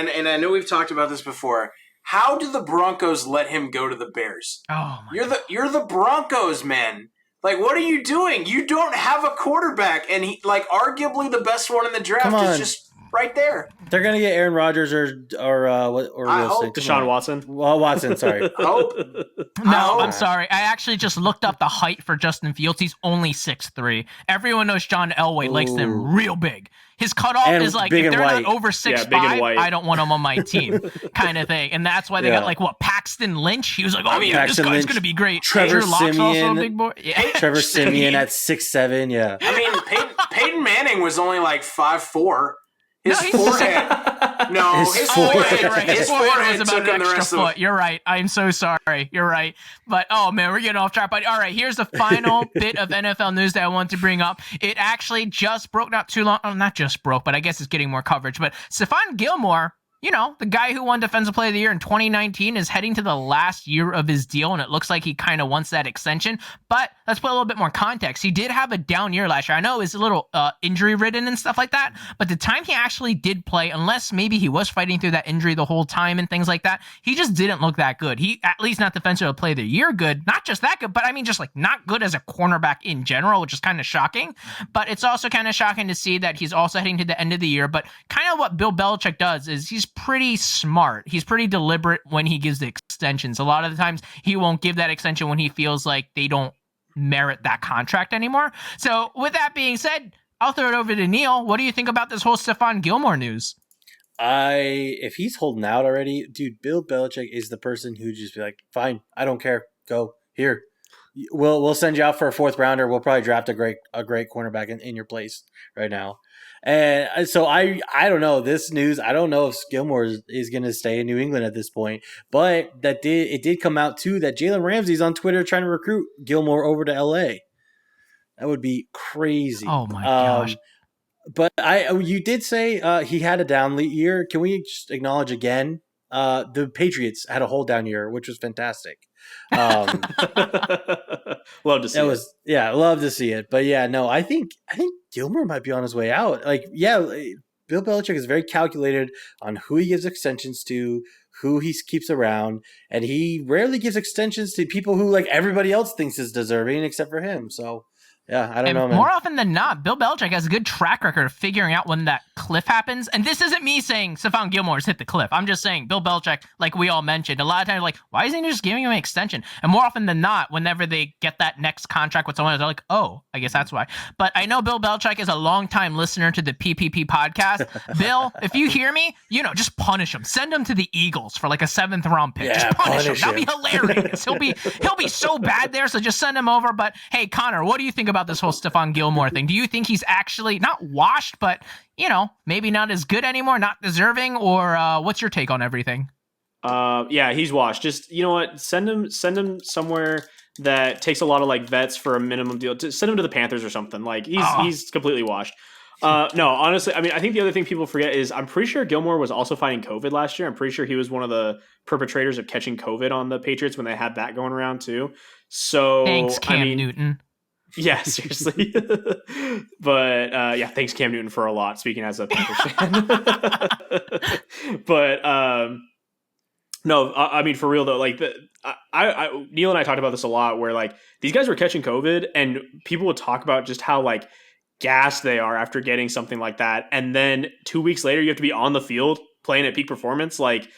[SPEAKER 3] And I know we've talked about this before. How do the Broncos let him go to the Bears?
[SPEAKER 2] Oh,
[SPEAKER 3] you're the Broncos, man. Like, what are you doing? You don't have a quarterback, and he, like, arguably the best one in the draft is just right there.
[SPEAKER 5] They're gonna get Aaron Rodgers or
[SPEAKER 4] Deshaun Watson.
[SPEAKER 5] Well, Watson, sorry.
[SPEAKER 2] I'm sorry. I actually just looked up the height for Justin Fields. He's only 6'3". Everyone knows John Elway likes them real big. His cutoff is like, if they're not over 6'5", I don't want them on my team, kind of thing. And that's why they got like Paxton Lynch. He was like, oh yeah, this guy's gonna be great.
[SPEAKER 5] Trevor
[SPEAKER 2] Locke's also a
[SPEAKER 5] Siemian.
[SPEAKER 2] big boy. Yeah.
[SPEAKER 5] Trevor Siemian at 6'7". Yeah.
[SPEAKER 3] I mean, Peyton Manning was only like 5'4". His forehead
[SPEAKER 2] was about an extra foot. You're right. I'm so sorry. You're right. But, oh, man, we're getting off track. But, all right, here's the final bit of NFL news that I want to bring up. It actually just broke not too long. Oh, not just broke, but I guess it's getting more coverage. But Stephon Gilmore, you know, the guy who won Defensive Player of the Year in 2019 is heading to the last year of his deal, and it looks like he kind of wants that extension. But let's put a little bit more context. He did have a down year last year. I know it was a little injury-ridden and stuff like that, but the time he actually did play, unless maybe he was fighting through that injury the whole time and things like that, he just didn't look that good. He, at least not Defensive Player of the Year good, not just that good, but I mean just like not good as a cornerback in general, which is kind of shocking. But it's also kind of shocking to see that he's also heading to the end of the year. But kind of what Bill Belichick does is he's he's pretty smart. He's pretty deliberate when he gives the extensions. A lot of the times he won't give that extension when he feels like they don't merit that contract anymore. So with that being said, I'll throw it over to Neal. What do you think about this whole Stephon Gilmore news?
[SPEAKER 5] If he's holding out already, dude, Bill Belichick is the person who just be like, fine, I don't care. Go here. We'll send you out for a 4th rounder. We'll probably draft a great cornerback in your place right now. And so I don't know this news. I don't know if Gilmore is going to stay in New England at this point, but it did come out too that Jalen Ramsey's on Twitter trying to recruit Gilmore over to LA. That would be crazy.
[SPEAKER 2] Oh my gosh.
[SPEAKER 5] But you did say he had a down year. Can we just acknowledge again? The Patriots had a whole down year, which was fantastic.
[SPEAKER 4] Love to see it.
[SPEAKER 5] Love to see it. But yeah, no, I think Gilmore might be on his way out. Like, yeah, Bill Belichick is very calculated on who he gives extensions to, who he keeps around, and he rarely gives extensions to people who like everybody else thinks is deserving except for him. So yeah, I don't know, man.
[SPEAKER 2] More often than not, Bill Belichick has a good track record of figuring out when that cliff happens. And this isn't me saying Stephon Gilmore's hit the cliff. I'm just saying Bill Belichick, like we all mentioned, a lot of times like, why isn't he just giving him an extension? And more often than not, whenever they get that next contract with someone, they're like, oh, I guess that's why. But I know Bill Belichick is a longtime listener to the PPP podcast. Bill, if you hear me, just punish him. Send him to the Eagles for like a 7th round pick.
[SPEAKER 5] Yeah,
[SPEAKER 2] just punish him. That'd be hilarious. He'll be so bad there. So just send him over. But hey, Connor, what do you think about this whole Stephon Gilmore thing? Do you think he's actually not washed, but maybe not as good anymore, not deserving, or what's your take on everything?
[SPEAKER 4] Yeah, he's washed. Just you know what? Send him somewhere that takes a lot of like vets for a minimum deal. Send him to the Panthers or something. Like he's completely washed. No, honestly, I mean, I think the other thing people forget is I'm pretty sure Gilmore was also fighting COVID last year. I'm pretty sure he was one of the perpetrators of catching COVID on the Patriots when they had that going around too. So
[SPEAKER 2] thanks, Cam Newton.
[SPEAKER 4] Yeah, seriously. But yeah, thanks Cam Newton for a lot, speaking as a Panthers fan. But no, I mean for real though, like Neal and I talked about this a lot where like these guys were catching COVID and people would talk about just how like gassed they are after getting something like that. And then 2 weeks later you have to be on the field playing at peak performance. Like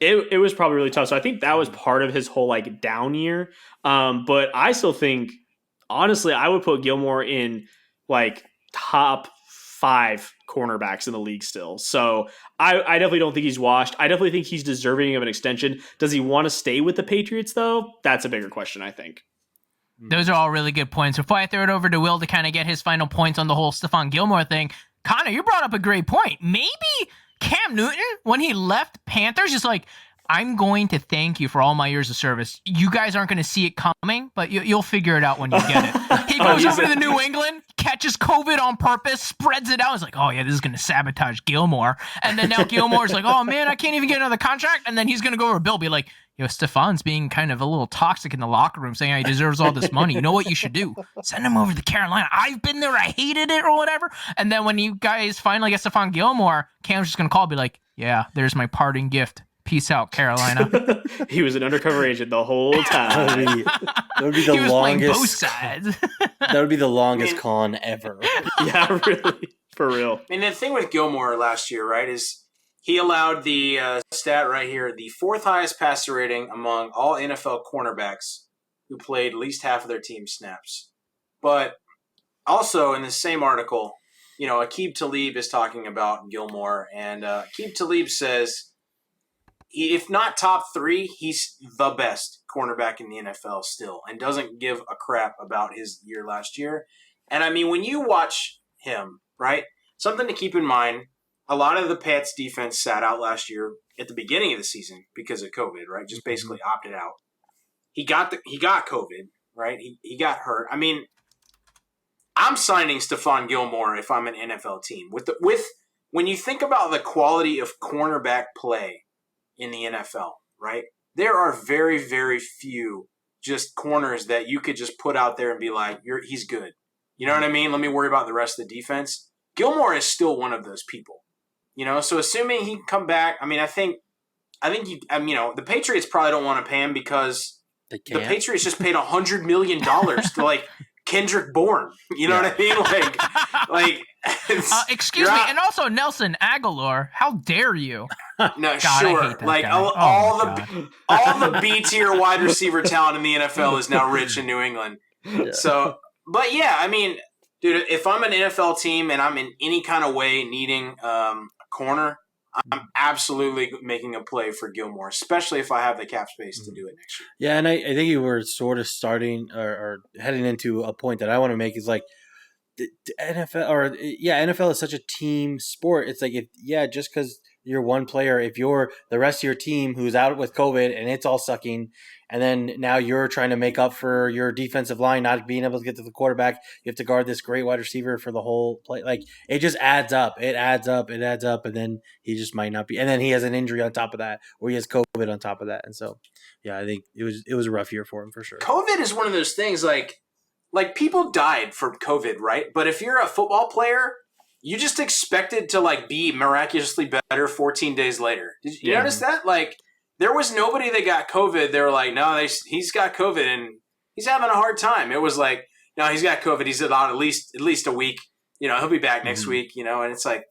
[SPEAKER 4] it was probably really tough. So I think that was part of his whole like down year. But I still think, honestly, I would put Gilmore in like top 5 cornerbacks in the league still. So I definitely don't think he's washed. I definitely think he's deserving of an extension. Does he want to stay with the Patriots though? That's a bigger question, I think.
[SPEAKER 2] Those are all really good points. Before I throw it over to Will to kind of get his final points on the whole Stephon Gilmore thing, Connor, you brought up a great point. Maybe Cam Newton, when he left Panthers, is like, I'm going to thank you for all my years of service. You guys aren't going to see it coming, but you'll figure it out when you get it. He goes over to the New England, catches COVID on purpose, spreads it out. He's like, oh yeah, this is going to sabotage Gilmore. And then now Gilmore's like, oh man, I can't even get another contract. And then he's going to go over to Bill, be like, Stephon's being kind of a little toxic in the locker room, saying he deserves all this money. You know what you should do? Send him over to Carolina. I've been there. I hated it or whatever. And then when you guys finally get Stephon Gilmore, Cam's just going to call, be like, yeah, there's my parting gift. Peace out, Carolina.
[SPEAKER 4] He was an undercover agent the whole time.
[SPEAKER 5] That would be the
[SPEAKER 2] he was
[SPEAKER 5] longest.
[SPEAKER 2] Both sides.
[SPEAKER 5] That would be the longest con ever.
[SPEAKER 4] Yeah, really, for real.
[SPEAKER 3] I mean, the thing with Gilmore last year, right, is he allowed the stat right here, the 4th highest passer rating among all NFL cornerbacks who played at least half of their team snaps. But also in the same article, Aqib Talib is talking about Gilmore, and Aqib Talib says, if not top 3, he's the best cornerback in the NFL still, and doesn't give a crap about his year last year. And I mean, when you watch him, right, something to keep in mind, a lot of the Pats defense sat out last year at the beginning of the season because of COVID, right? Just basically opted out. He got COVID, right? He got hurt. I mean, I'm signing Stephon Gilmore if I'm an NFL team. With when you think about the quality of cornerback play in the NFL, right? There are very, very few just corners that you could just put out there and be like, he's good. You know what I mean? Let me worry about the rest of the defense. Gilmore is still one of those people. So assuming he can come back, I mean, I think the Patriots probably don't want to pay him because the Patriots just paid $100 million to like Kendrick Bourne. You know what I mean? Like
[SPEAKER 2] excuse me, and also Nelson Aguilar. How dare you?
[SPEAKER 3] No,
[SPEAKER 2] God, I
[SPEAKER 3] sure.
[SPEAKER 2] hate that
[SPEAKER 3] Like
[SPEAKER 2] guy.
[SPEAKER 3] all the B tier wide receiver talent in the NFL is now rich in New England.
[SPEAKER 5] Yeah.
[SPEAKER 3] So, but yeah, I mean, dude, if I'm an NFL team and I'm in any kind of way needing a corner, I'm absolutely making a play for Gilmore, especially if I have the cap space to do it next year.
[SPEAKER 5] Yeah, and I think you were sort of starting or heading into a point that I want to make is like the NFL is such a team sport. It's like just because you're one player, if you're the rest of your team who's out with COVID and it's all sucking, and then now you're trying to make up for your defensive line not being able to get to the quarterback, you have to guard this great wide receiver for the whole play. Like it just adds up. It adds up, and then he just might not be. And then he has an injury on top of that, or he has COVID on top of that. And so, yeah, I think it was a rough year for him for sure.
[SPEAKER 3] COVID is one of those things like people died from COVID, right? But if you're a football player, you just expected to like be miraculously better 14 days later. Did you notice that? Like there was nobody that got COVID. They were like, no, he's got COVID and he's having a hard time. It was like, no, he's got COVID. He's out at least a week. You know, he'll be back next week. You know, and it's like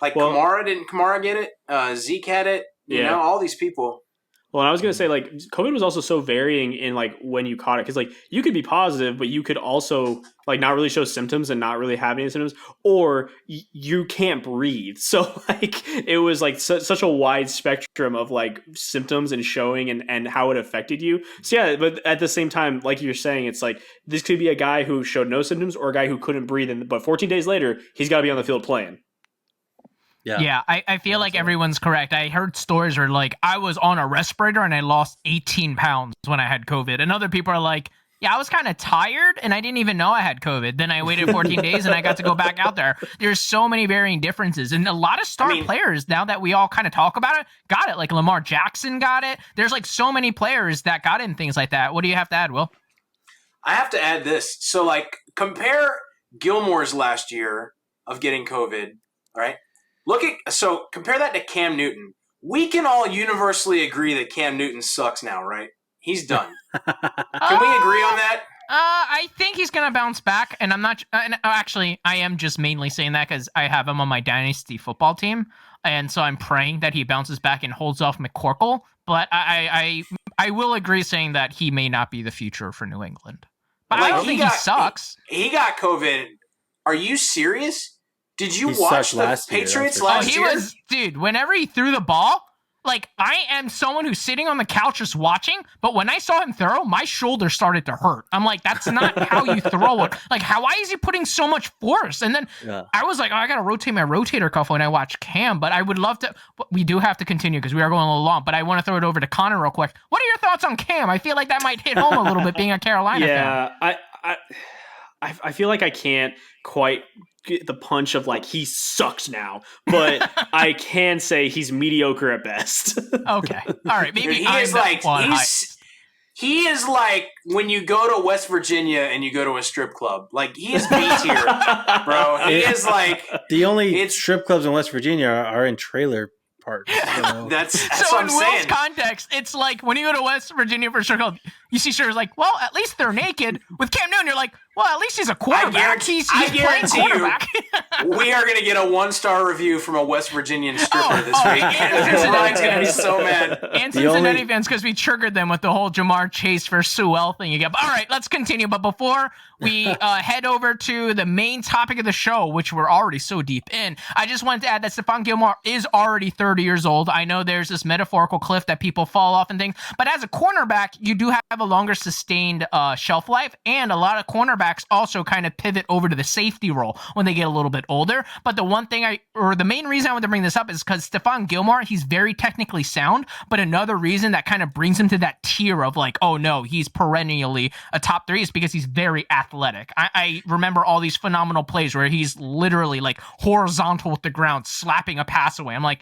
[SPEAKER 3] didn't Kamara get it? Zeke had it. You know, all these people.
[SPEAKER 4] Well, and I was going to say, like, COVID was also so varying in, like, when you caught it. Because, like, you could be positive, but you could also, like, not really show symptoms and not really have any symptoms. Or you can't breathe. So, like, it was, like, such a wide spectrum of, like, symptoms and showing and how it affected you. So, yeah, but at the same time, like you're saying, it's like, this could be a guy who showed no symptoms or a guy who couldn't breathe. But 14 days later, he's got to be on the field playing.
[SPEAKER 2] Yeah, I feel like everyone's correct. I heard stories where, like, I was on a respirator and I lost 18 pounds when I had COVID. And other people are like, yeah, I was kind of tired and I didn't even know I had COVID. Then I waited 14 days and I got to go back out there. There's so many varying differences. And a lot of players, now that we all kind of talk about it, got it. Like Lamar Jackson got it. There's, like, so many players that got it and things like that. What do you have to add, Will?
[SPEAKER 3] I have to add this. So, like, compare Gilmore's last year of getting COVID, all right? Compare that to Cam Newton. We can all universally agree that Cam Newton sucks now, right? He's done. Can we agree on that?
[SPEAKER 2] I think he's going to bounce back, and I'm not. Actually, I am just mainly saying that because I have him on my dynasty football team, and so I'm praying that he bounces back and holds off McCorkle. But I will agree saying that he may not be the future for New England. But I don't think he sucks.
[SPEAKER 3] He got COVID. Are you serious? Did you watch the Patriots last year?
[SPEAKER 2] Dude, whenever he threw the ball, like, I am someone who's sitting on the couch just watching, but when I saw him throw, my shoulder started to hurt. I'm like, that's not how you throw it. Like, why is he putting so much force? And then I was like, I got to rotate my rotator cuff when I watch Cam, but I would love to. We do have to continue because we are going a little long, but I want to throw it over to Connor real quick. What are your thoughts on Cam? I feel like that might hit home a little bit being a Carolina fan.
[SPEAKER 4] Yeah, I feel like I can't quite get the punch of like he sucks now, but I can say he's mediocre at best.
[SPEAKER 2] Okay, all right, maybe
[SPEAKER 3] he is like when you go to West Virginia and you go to a strip club. Like he is B tier, bro. He is like
[SPEAKER 5] the only strip clubs in West Virginia are in trailer parks. You know?
[SPEAKER 3] That's
[SPEAKER 2] so
[SPEAKER 3] what I'm
[SPEAKER 2] in Will's
[SPEAKER 3] saying.
[SPEAKER 2] Context, it's like when you go to West Virginia for a strip club, you see strippers like, well, at least they're naked. With Cam Newton, you're like, well, at least he's a quarterback. He's playing quarterback.
[SPEAKER 3] We are going to get a 1-star review from a West Virginian stripper this week. Ryan's going to be so mad.
[SPEAKER 2] And Cincinnati fans, because we triggered them with the whole Jamar Chase for Sewell thing again. But all right, let's continue. But before we head over to the main topic of the show, which we're already so deep in, I just wanted to add that Stephon Gilmore is already 30 years old. I know there's this metaphorical cliff that people fall off and things, but as a cornerback, you do have a longer sustained shelf life, and a lot of cornerbacks also kind of pivot over to the safety role when they get a little bit older. But the main reason I want to bring this up is because Stephon Gilmore, he's very technically sound, but another reason that kind of brings him to that tier of like, oh no, he's perennially a top 3 is because he's very athletic. I remember all these phenomenal plays where he's literally like horizontal with the ground, slapping a pass away. I'm like,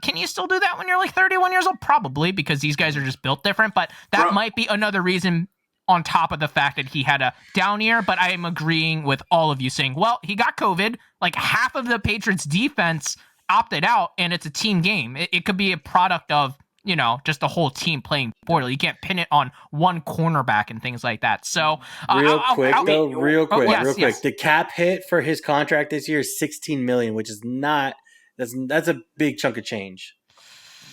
[SPEAKER 2] can you still do that when you're like 31 years old? Probably, because these guys are just built different, but that might be another reason on top of the fact that he had a down year. But I am agreeing with all of you saying, well, he got COVID. Like half of the Patriots defense opted out, and it's a team game. It could be a product of just the whole team playing poorly. You can't pin it on one cornerback and things like that. So
[SPEAKER 5] real quick.
[SPEAKER 2] Yes.
[SPEAKER 5] The cap hit for his contract this year is $16 million, which is not that's a big chunk of change.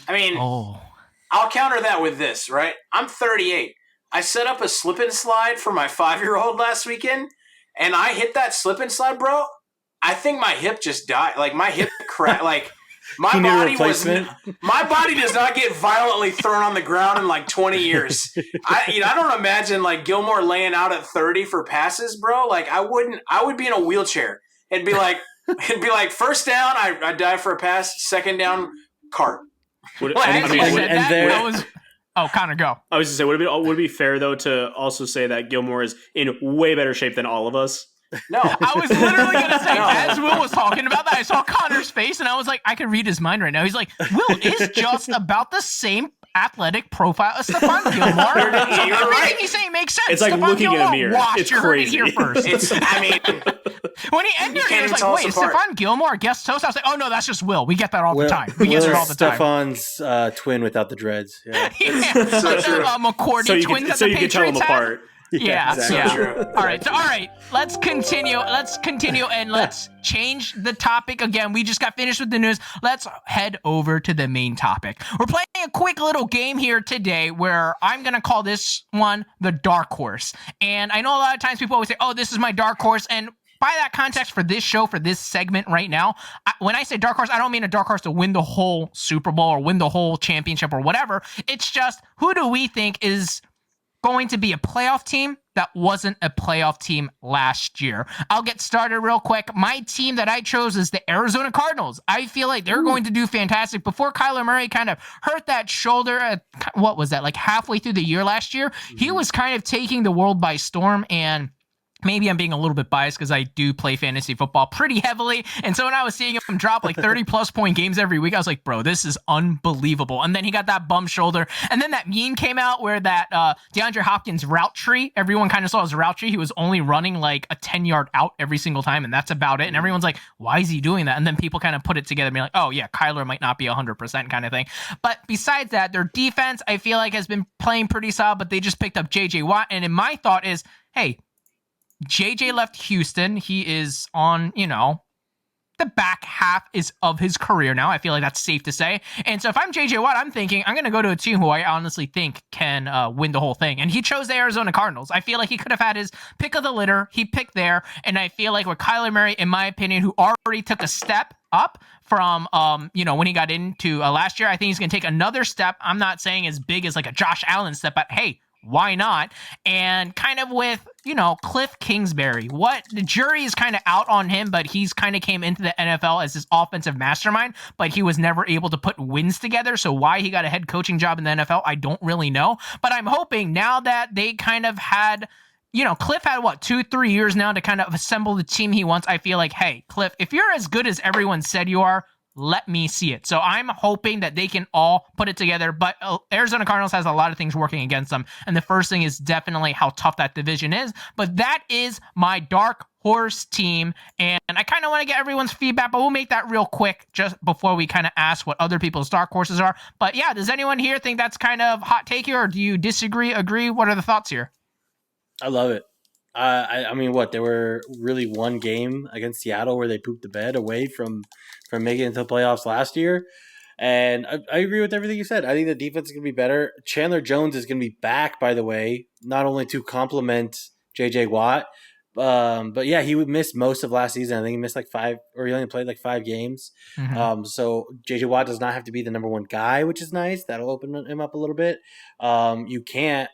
[SPEAKER 3] I mean, I'll counter that with this, right? I'm 38. I set up a slip and slide for my 5-year-old last weekend, and I hit that slip and slide, bro. I think my hip just died. Like my hip cracked. Like my body does not get violently thrown on the ground in like 20 years. I don't imagine like Gilmore laying out at 30 for passes, bro. Like I would be in a wheelchair. It'd be like first down, I dive for a pass. Second down, cart.
[SPEAKER 2] Connor, go.
[SPEAKER 4] I was going to say, would it be fair though to also say that Gilmore is in way better shape than all of us?
[SPEAKER 3] No.
[SPEAKER 2] I was literally going to say, as Will was talking about that, I saw Connor's face, and I was like, I can read his mind right now. He's like, Will is just about the same athletic profile as Stephon Gilmore. So
[SPEAKER 3] You're
[SPEAKER 2] everything
[SPEAKER 3] right.
[SPEAKER 2] he's saying makes sense.
[SPEAKER 4] It's like
[SPEAKER 2] Stephon
[SPEAKER 4] looking in a mirror.
[SPEAKER 2] Washed,
[SPEAKER 4] It's
[SPEAKER 2] you
[SPEAKER 4] crazy.
[SPEAKER 2] heard it here first. When he ended it, he was like, wait, is Stephon Gilmore a guest host? I was like, oh, no, that's just Will. We get that all the time. We get it all the time.
[SPEAKER 5] Stephon's twin without the dreads. Yeah.
[SPEAKER 2] McCourty twins at the Patriots
[SPEAKER 4] you can tell them apart.
[SPEAKER 2] Yeah.
[SPEAKER 5] Exactly.
[SPEAKER 2] All right. Let's continue and let's change the topic again. We just got finished with the news. Let's head over to the main topic. We're playing a quick little game here today where I'm going to call this one the dark horse. And I know a lot of times people always say, oh, this is my dark horse. And by that context for this show, for this segment right now, when I say dark horse, I don't mean a dark horse to win the whole Super Bowl or win the whole championship or whatever. It's just, who do we think is going to be a playoff team that wasn't a playoff team last year? I'll get started real quick. My team that I chose is the Arizona Cardinals. I feel like they're going to do fantastic. Before Kyler Murray kind of hurt that shoulder, what was that, like halfway through the year last year, he was kind of taking the world by storm. And maybe I'm being a little bit biased because I do play fantasy football pretty heavily. And so when I was seeing him drop like 30-plus point games every week, I was like, bro, this is unbelievable. And then he got that bum shoulder. And then that meme came out where that DeAndre Hopkins route tree, everyone kind of saw his route tree. He was only running like a 10-yard out every single time, and that's about it. And everyone's like, why is he doing that? And then people kind of put it together and be like, oh, yeah, Kyler might not be 100% kind of thing. But besides that, their defense, I feel like, has been playing pretty solid, but they just picked up J.J. Watt. And in my thought is, hey, JJ left Houston. He is on, the back half of his career now. I feel like that's safe to say. And so if I'm JJ Watt, I'm thinking I'm going to go to a team who I honestly think can win the whole thing. And he chose the Arizona Cardinals. I feel like he could have had his pick of the litter. He picked there. And I feel like with Kyler Murray, in my opinion, who already took a step up from, when he got into last year, I think he's going to take another step. I'm not saying as big as like a Josh Allen step, but hey, why not? And kind of with, Cliff Kingsbury, the jury is kind of out on him, but he's kind of came into the NFL as this offensive mastermind, but he was never able to put wins together. So why he got a head coaching job in the NFL, I don't really know. But I'm hoping now that they kind of had, Cliff had 2-3 years now to kind of assemble the team he wants. I feel like, hey, Cliff, if you're as good as everyone said you are, let me see it. So I'm hoping that they can all put it together, but Arizona Cardinals has a lot of things working against them. And the first thing is definitely how tough that division is. But that is my dark horse team. And I kind of want to get everyone's feedback, but we'll make that real quick just before we kind of ask what other people's dark horses are. But yeah, does anyone here think that's kind of hot take here, or do you disagree, agree? What are the thoughts here?
[SPEAKER 5] I love it. I mean, there were really one game against Seattle where they pooped the bed away from making it into the playoffs last year. And I agree with everything you said. I think the defense is going to be better. Chandler Jones is going to be back, by the way, not only to complement J.J. Watt, but yeah, he would miss most of last season. I think he missed like 5, or he only played like 5 games. Mm-hmm. So J.J. Watt does not have to be the number one guy, which is nice. That'll open him up a little bit. You can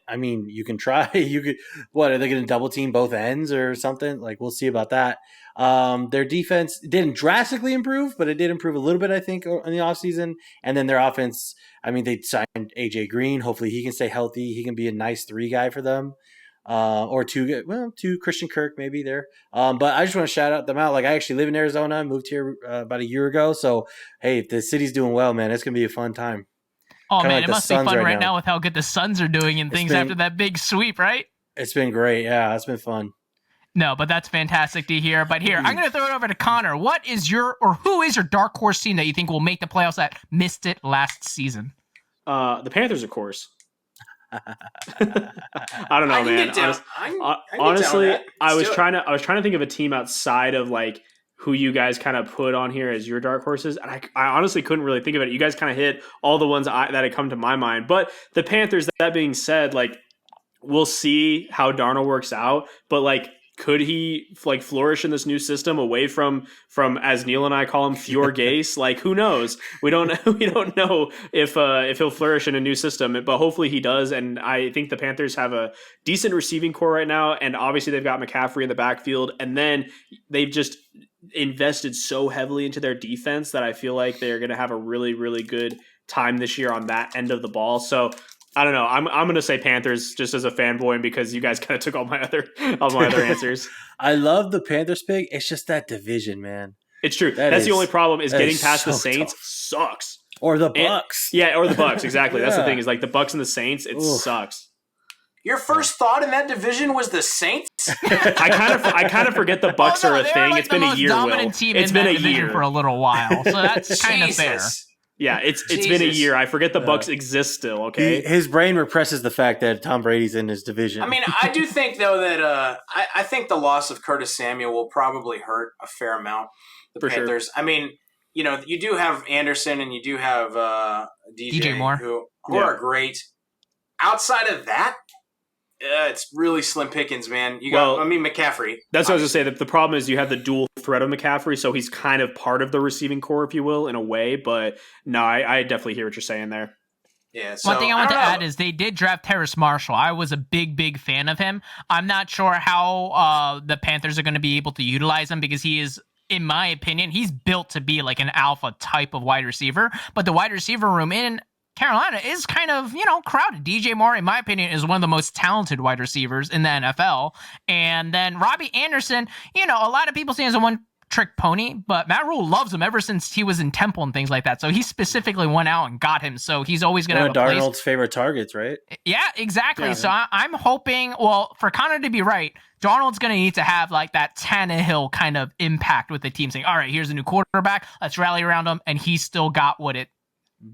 [SPEAKER 5] try. You could. What, are they going to double team both ends or something? Like, we'll see about that. Their defense didn't drastically improve, but it did improve a little bit, I think, in the offseason. And then their offense, they signed A.J. Green. Hopefully he can stay healthy. He can be a nice 3 guy for them. Or 2 Christian Kirk maybe there. But I just want to shout them out. Like, I actually live in Arizona, moved here about a year ago. So, hey, the city's doing well, man. It's going to be a fun time.
[SPEAKER 2] Oh, man, it must be fun right now with how good the Suns are doing and things after that big sweep, right?
[SPEAKER 5] It's been great. Yeah, it's been fun.
[SPEAKER 2] No, but that's fantastic to hear. But here, I'm going to throw it over to Connor. Who is your dark horse team that you think will make the playoffs that missed it last season?
[SPEAKER 4] The Panthers, of course. I don't know, man. Honestly, I was trying to think of a team outside of like who you guys kind of put on here as your dark horses, and I honestly couldn't really think of it. You guys kind of hit all the ones that had come to my mind. But the Panthers, that being said, like we'll see how Darnold works out, but like could he like flourish in this new system away from as Neal and I call him Fjord Gase? Like who knows? We don't know if he'll flourish in a new system, but hopefully he does. And I think the Panthers have a decent receiving core right now, and obviously they've got McCaffrey in the backfield, and then they've just invested so heavily into their defense that I feel like they're going to have a really, really good time this year on that end of the ball. So I don't know. I'm going to say Panthers just as a fanboy, and because you guys kind of took all my other answers.
[SPEAKER 5] I love the Panthers pick. It's just that division, man.
[SPEAKER 4] It's true. That's the only problem is getting past the Saints
[SPEAKER 5] tough.
[SPEAKER 4] Sucks.
[SPEAKER 5] Or the Bucks.
[SPEAKER 4] Or the Bucks. Exactly. That's the thing is like the Bucks and the Saints. It sucks.
[SPEAKER 3] Your first thought in that division was the Saints?
[SPEAKER 4] I kind of forget the Bucks are a thing.
[SPEAKER 2] Like
[SPEAKER 4] it's been a year, Will.
[SPEAKER 2] It's been a year for a little while, so that's kind of fair.
[SPEAKER 4] Yeah, it's been a year. I forget the Bucks exist still, okay?
[SPEAKER 5] His brain represses the fact that Tom Brady's in his division.
[SPEAKER 3] I mean, I do think, though, that I think the loss of Curtis Samuel will probably hurt a fair amount the Panthers. Sure. I mean, you know, you do have Anderson and you do have DJ
[SPEAKER 2] Moore,
[SPEAKER 3] who are great. Outside of that, it's really slim pickings, man. You got, McCaffrey.
[SPEAKER 4] That's what I was going to say. The problem is you have the dual threat of McCaffrey, so he's kind of part of the receiving core, if you will, in a way. But no, I definitely hear what you're saying there.
[SPEAKER 3] Yeah. So,
[SPEAKER 2] one thing I want to add is they did draft Terrace Marshall. I was a big fan of him. I'm not sure how the Panthers are going to be able to utilize him because he is, in my opinion, he's built to be like an alpha type of wide receiver. But the wide receiver room in Carolina is kind of, crowded. DJ Moore, in my opinion, is one of the most talented wide receivers in the NFL. And then Robbie Anderson, a lot of people see him as a one-trick pony, but Matt Rule loves him ever since he was in Temple and things like that. So he specifically went out and got him. So he's always going to have a place.
[SPEAKER 5] Darnold's favorite targets, right?
[SPEAKER 2] Yeah, exactly. Yeah. So I'm hoping, for Connor to be right, Darnold's going to need to have like that Tannehill kind of impact with the team saying, all right, here's a new quarterback. Let's rally around him. And he's still got what it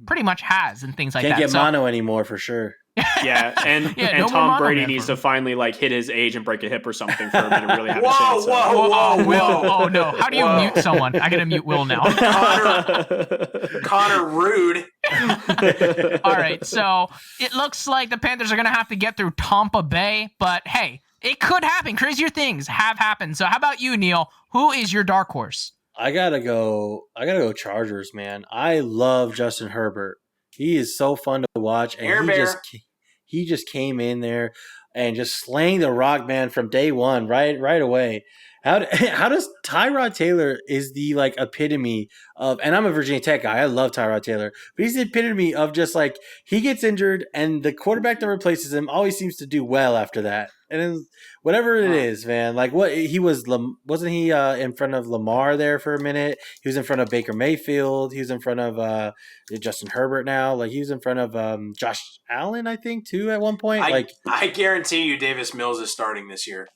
[SPEAKER 2] pretty much has and things like that.
[SPEAKER 5] Can't get mono anymore for sure.
[SPEAKER 4] Yeah, and Tom Brady needs to finally like hit his age and break a hip or something for me to really have a chance.
[SPEAKER 3] Whoa,
[SPEAKER 2] Will! Oh no! How do you mute someone? I gotta mute Will now.
[SPEAKER 3] Connor Rude.
[SPEAKER 2] All right, so it looks like the Panthers are gonna have to get through Tampa Bay, but hey, it could happen. Crazier things have happened. So how about you, Neal? Who is your dark horse?
[SPEAKER 5] I gotta go Chargers, man. I love Justin Herbert. He is so fun to watch, and he just came in there and just slaying the rock, man, from day one, right away. How does Tyrod Taylor is the like epitome of, and I'm a Virginia Tech guy, I love Tyrod Taylor, but he's the epitome of just like he gets injured and the quarterback that replaces him always seems to do well after that. And then whatever it is, man, like what he wasn't he in front of Lamar there for a minute? He was in front of Baker Mayfield. He was in front of Justin Herbert now. Like he was in front of Josh Allen, I think, too, at one point.
[SPEAKER 3] I guarantee you Davis Mills is starting this year.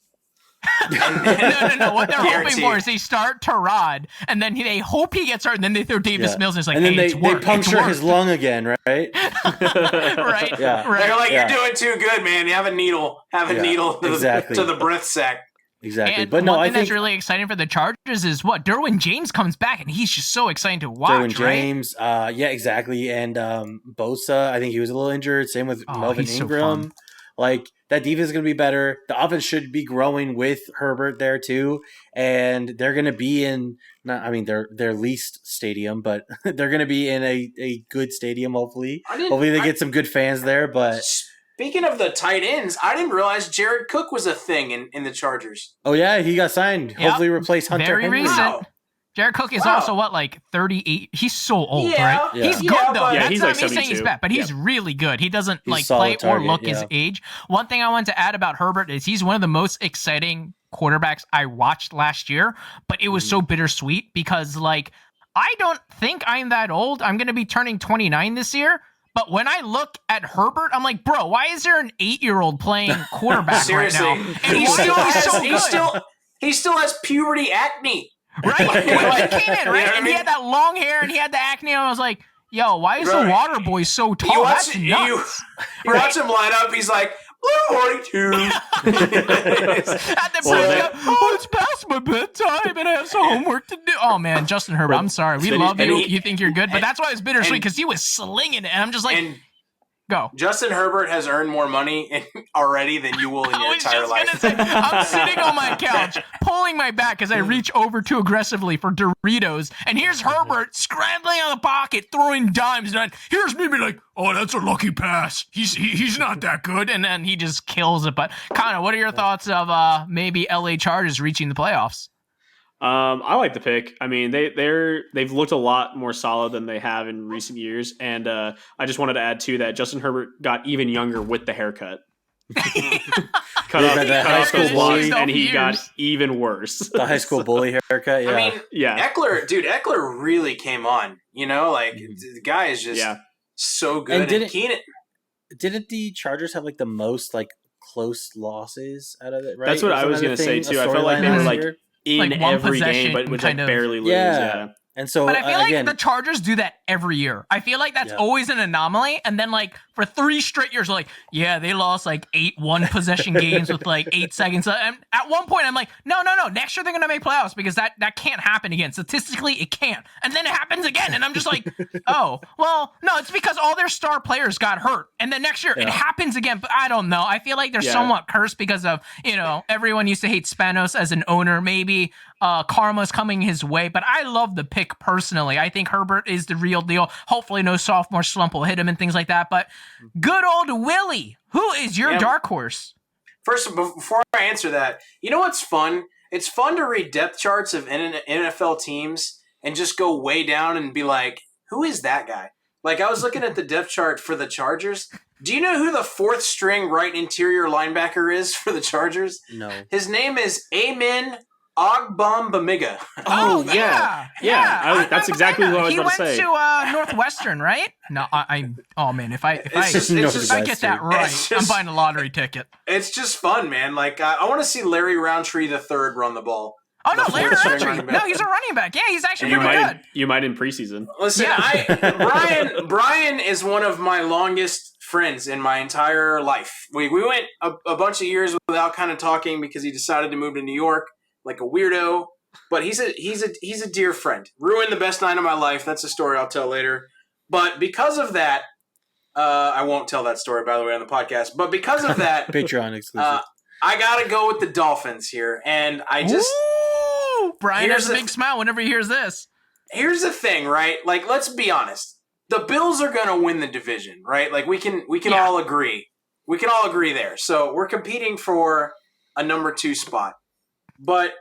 [SPEAKER 2] No. What they're hoping for is they start Tyrod, and then they hope he gets hurt, and then they throw Davis Mills, and it's like,
[SPEAKER 5] and then
[SPEAKER 2] they
[SPEAKER 5] puncture his lung again, right?
[SPEAKER 2] Right.
[SPEAKER 5] Yeah.
[SPEAKER 2] Right.
[SPEAKER 3] They're like, you're doing too good, man. You have a needle. To the breath sac.
[SPEAKER 5] Exactly.
[SPEAKER 2] And
[SPEAKER 5] but no,
[SPEAKER 2] one
[SPEAKER 5] I
[SPEAKER 2] thing
[SPEAKER 5] think
[SPEAKER 2] that's really exciting for the Chargers is what Derwin James comes back, and he's just so exciting to watch.
[SPEAKER 5] Derwin James, yeah, exactly, and Bosa. I think he was a little injured. Same with Melvin Ingram.
[SPEAKER 2] So
[SPEAKER 5] like that defense is going to be better. The offense should be growing with Herbert there too, and they're going to be in. Their least stadium, but they're going to be in a good stadium. Hopefully, they get some good fans there. But
[SPEAKER 3] speaking of the tight ends, I didn't realize Jared Cook was a thing in the Chargers.
[SPEAKER 5] Oh yeah, he got signed. Yep. Hopefully, replace Hunter
[SPEAKER 2] Very
[SPEAKER 5] Henry.
[SPEAKER 2] recent.
[SPEAKER 3] Wow.
[SPEAKER 2] Jared Cook is also like 38. He's so old, right?
[SPEAKER 5] Yeah.
[SPEAKER 2] He's good though.
[SPEAKER 4] Yeah,
[SPEAKER 2] That's
[SPEAKER 4] he's
[SPEAKER 2] not
[SPEAKER 4] like
[SPEAKER 2] me saying
[SPEAKER 4] 72.
[SPEAKER 2] he's bad, but he's really good. He doesn't
[SPEAKER 5] He's
[SPEAKER 2] play
[SPEAKER 5] target,
[SPEAKER 2] or look his age. One thing I wanted to add about Herbert is he's one of the most exciting quarterbacks I watched last year, but it was so bittersweet because I don't think I'm that old. I'm going to be turning 29 this year. But when I look at Herbert, I'm like, bro, why is there an 8-year-old playing quarterback right now? And
[SPEAKER 3] he still has puberty acne.
[SPEAKER 2] Right? He came in, right? And he had that long hair and he had the acne. And I was like, Yo, why is
[SPEAKER 3] Bro,
[SPEAKER 2] the water boy so tall?
[SPEAKER 3] You watch,
[SPEAKER 2] That's nuts.
[SPEAKER 3] you watch him line up. He's like, Blue 42.
[SPEAKER 2] At the break, it's past my bedtime and I have some homework to do. Oh, man, Justin Herbert, I'm sorry. We love you. You think you're good, but that's why it's bittersweet because he was slinging it. And I'm just like, go.
[SPEAKER 3] Justin Herbert has earned more money already than you will in your entire life.
[SPEAKER 2] I'm sitting on my couch, pulling my back as I reach over too aggressively for Doritos, and here's Herbert scrambling out of the pocket, throwing dimes, and here's me being like, oh, that's a lucky pass. He's not that good, and then he just kills it. But Connor, what are your thoughts of maybe LA Chargers reaching the playoffs?
[SPEAKER 4] I like the pick. I mean, they've looked a lot more solid than they have in recent years, and I just wanted to add too that Justin Herbert got even younger with the haircut. cut off the high school bully, and he got even worse.
[SPEAKER 5] The high school bully haircut. Yeah.
[SPEAKER 3] I mean, Eckler really came on. You know, like the guy is just so good. And
[SPEAKER 5] didn't the Chargers have like the most like close losses out of it? Right,
[SPEAKER 4] that's what I was going to say too. I felt like they were like in
[SPEAKER 2] like
[SPEAKER 4] every game, but would like barely lose. Yeah.
[SPEAKER 5] And so,
[SPEAKER 2] but I feel like the Chargers do that every year. I feel like that's always an anomaly. And then, like, for 3 straight years, like, they lost like 8 one-possession games with like 8 seconds. And at one point, I'm like, no. Next year they're gonna make playoffs because that can't happen again. Statistically, it can't. And then it happens again, and I'm just like, oh, well, no, it's because all their star players got hurt, and then next year it happens again. But I don't know. I feel like they're somewhat cursed because of everyone used to hate Spanos as an owner. Maybe karma's coming his way, but I love the pick personally. I think Herbert is the real deal. Hopefully no sophomore slump will hit him and things like that, but good old Willie, who is your dark horse?
[SPEAKER 3] First, before I answer that, you know what's fun? It's fun to read depth charts of NFL teams and just go way down and be like, who is that guy? Like, I was looking at the depth chart for the Chargers. Do you know who the 4th string right interior linebacker is for the Chargers?
[SPEAKER 5] No.
[SPEAKER 3] His name is Amen Ogbambamiga.
[SPEAKER 2] Oh, yeah.
[SPEAKER 4] That's exactly what I was about to say.
[SPEAKER 2] He went to Northwestern, right? No, oh man, if I get that right, I'm buying a lottery ticket.
[SPEAKER 3] It's just fun, man. Like, I want to see Larry Roundtree III run the ball.
[SPEAKER 2] Oh, no, Larry Roundtree. No, he's a running back. Yeah, he's actually pretty good.
[SPEAKER 4] You might in preseason.
[SPEAKER 3] Listen, Brian is one of my longest friends in my entire life. We went a bunch of years without kind of talking because he decided to move to New York like a weirdo. But he's a dear friend. Ruined the best night of my life. That's a story I'll tell later. But because of that, I won't tell that story, by the way, on the podcast. But because of that,
[SPEAKER 5] Patreon exclusive.
[SPEAKER 3] I got to go with the Dolphins here. And I just...
[SPEAKER 2] Ooh, Brian has a big smile whenever he hears this.
[SPEAKER 3] Here's the thing, right? Like, let's be honest. The Bills are going to win the division, right? Like, we can all agree. We can all agree there. So we're competing for a number 2 spot. But,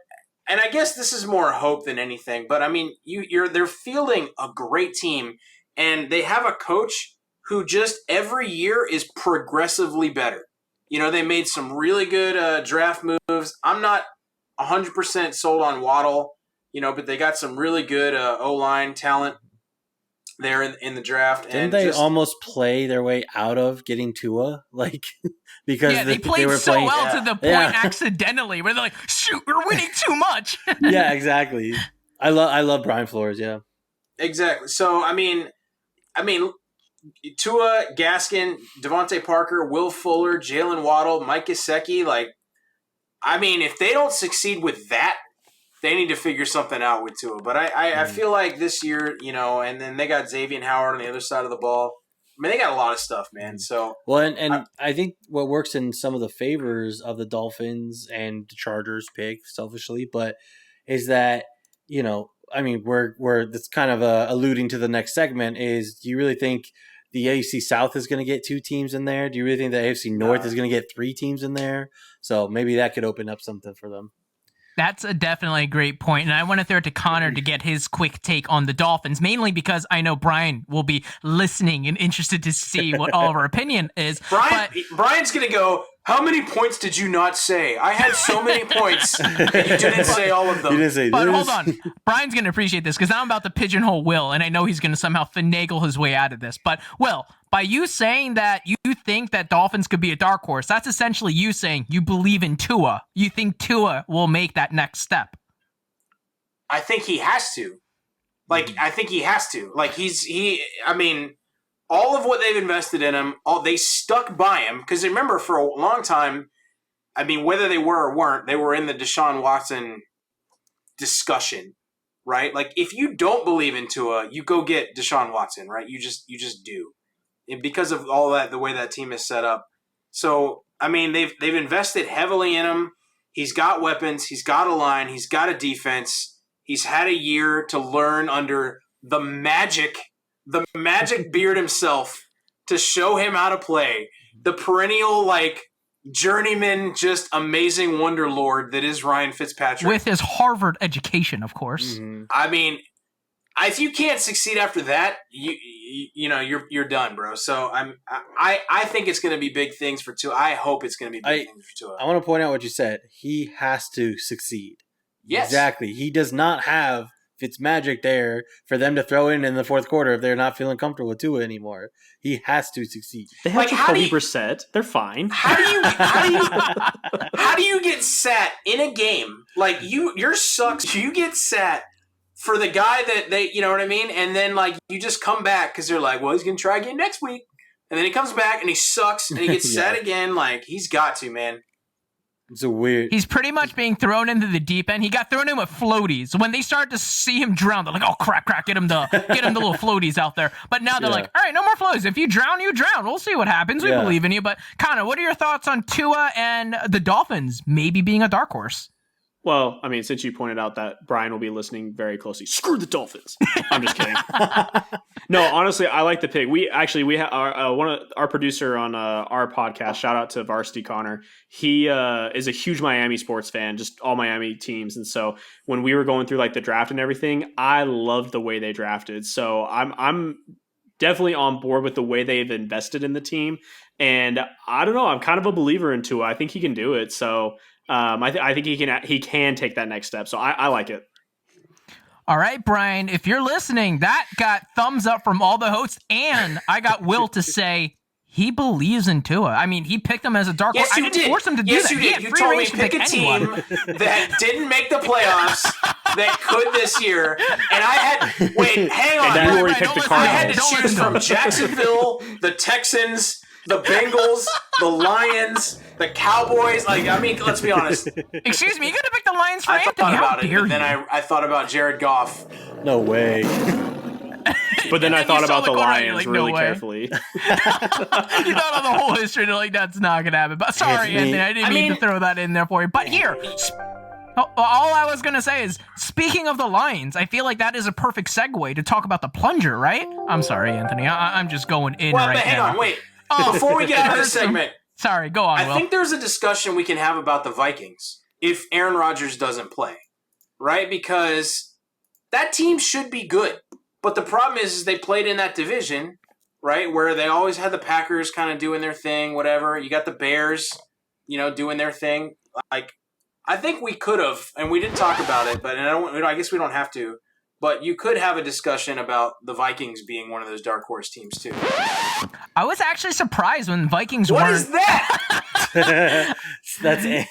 [SPEAKER 3] and I guess this is more hope than anything, but I mean, they're fielding a great team, and they have a coach who just every year is progressively better. You know, they made some really good draft moves. I'm not 100% sold on Waddle, but they got some really good O-line talent there in the draft.
[SPEAKER 5] Didn't they almost play their way out of getting Tua? Like, because
[SPEAKER 2] they played so well to the point accidentally where they're like, shoot, we're winning too much.
[SPEAKER 5] Yeah, exactly. I love Brian Flores. Yeah,
[SPEAKER 3] exactly. So I mean, Tua, Gaskin, Devontae Parker, Will Fuller, Jalen Waddle, Mike Gesicki. Like, I mean, if they don't succeed with that, they need to figure something out with Tua. But I feel like this year, and then they got Xavier Howard on the other side of the ball. I mean, they got a lot of stuff, man. So
[SPEAKER 5] I think what works in some of the favors of the Dolphins and the Chargers pick, selfishly, but is that we're that's kind of alluding to the next segment is: do you really think the AFC South is going to get 2 teams in there? Do you really think the AFC North is going to get 3 teams in there? So maybe that could open up something for them.
[SPEAKER 2] That's definitely a great point, and I want to throw it to Connor to get his quick take on the Dolphins, mainly because I know Brian will be listening and interested to see what all of our opinion is.
[SPEAKER 3] Brian's going to go, how many points did you not say? I had so many points, and you didn't say all of them.
[SPEAKER 5] You didn't say
[SPEAKER 2] but hold on. Brian's going to appreciate this because I'm about to pigeonhole Will, and I know he's going to somehow finagle his way out of this. But, Will, by you saying that you think that Dolphins could be a dark horse, that's essentially you saying you believe in Tua. You think Tua will make that next step.
[SPEAKER 3] I think he has to. Like, I think he has to. Like, I mean, all of what they've invested in him, they stuck by him. Because remember, for a long time, I mean, whether they were or weren't, they were in the Deshaun Watson discussion, right? Like, if you don't believe in Tua, you go get Deshaun Watson, right? You just do. And because of all that, the way that team is set up. So, I mean, they've invested heavily in him. He's got weapons. He's got a line. He's got a defense. He's had a year to learn under the magic beard himself to show him how to play. The perennial, like, journeyman, just amazing wonder lord that is Ryan Fitzpatrick.
[SPEAKER 2] With his Harvard education, of course.
[SPEAKER 3] Mm-hmm. I mean, if you can't succeed after that, you're done, bro. So I think it's going to be big things for Tua. I hope it's going to be big things for Tua.
[SPEAKER 5] I want to point out what you said. He has to succeed.
[SPEAKER 3] Yes,
[SPEAKER 5] exactly. He does not have Fitzmagic there for them to throw in the fourth quarter if they're not feeling comfortable with Tua anymore. He has to succeed.
[SPEAKER 4] They have Jacoby Brissett. They're fine.
[SPEAKER 3] How do you get sat in a game like your sucks? You get sat for the guy that they, you know what I mean? And then, like, you just come back because they're like, well, he's going to try again next week. And then he comes back and he sucks and he gets sat again. Like, he's got to, man.
[SPEAKER 5] It's a weird.
[SPEAKER 2] He's pretty much being thrown into the deep end. He got thrown in with floaties. When they started to see him drown, they're like, oh, crap, get him the little floaties out there. But now they're like, all right, no more floaties. If you drown, you drown. We'll see what happens. We believe in you. But, Connor, what are your thoughts on Tua and the Dolphins maybe being a dark horse?
[SPEAKER 4] Well, I mean, since you pointed out that Brian will be listening very closely, screw the Dolphins. I'm just kidding. No, honestly, I like the pig. We have one of our producer on our podcast. Shout out to Varsity Connor. He is a huge Miami sports fan, just all Miami teams. And so when we were going through like the draft and everything, I loved the way they drafted. So I'm definitely on board with the way they've invested in the team. And I don't know, I'm kind of a believer in Tua. I think he can do it. So. I think he can take that next step. So I like it.
[SPEAKER 2] All right, Brian, if you're listening, that got thumbs up from all the hosts, and I got Will to say he believes in Tua. I mean, he picked him as a dark horse. I didn't force him to do that.
[SPEAKER 3] You did. You told me pick a team that didn't make the playoffs that could this year, and I had hang on.
[SPEAKER 4] And you already picked the Cardinals.
[SPEAKER 3] I had to choose from Jacksonville, the Texans, the Bengals, the Lions, the Cowboys. Like, I mean, let's be honest.
[SPEAKER 2] Excuse me, you gotta pick the Lions for Anthony.
[SPEAKER 3] I thought about
[SPEAKER 2] it,
[SPEAKER 3] but then I thought about Jared Goff.
[SPEAKER 5] No way.
[SPEAKER 4] But then I thought about the Lions
[SPEAKER 2] like,
[SPEAKER 4] really
[SPEAKER 2] no
[SPEAKER 4] carefully.
[SPEAKER 2] You thought of the whole history, and like, that's not gonna happen. But sorry, Anthony, I didn't mean to throw that in there for you. But here, all I was gonna say is, speaking of the Lions, I feel like that is a perfect segue to talk about the plunger, right? I'm sorry, Anthony. I'm just going in right now.
[SPEAKER 3] But hang on, wait. Before we get out of this segment,
[SPEAKER 2] sorry, go on, Will.
[SPEAKER 3] I think there's a discussion we can have about the Vikings if Aaron Rodgers doesn't play, right? Because that team should be good. But the problem is they played in that division, right, where they always had the Packers kind of doing their thing, whatever. You got the Bears, doing their thing. Like, I think we could have, and we didn't talk about it, but I guess we don't have to. But you could have a discussion about the Vikings being one of those dark horse teams too.
[SPEAKER 2] I was actually surprised when Vikings
[SPEAKER 3] What
[SPEAKER 2] weren't.
[SPEAKER 3] is that?
[SPEAKER 5] That's it.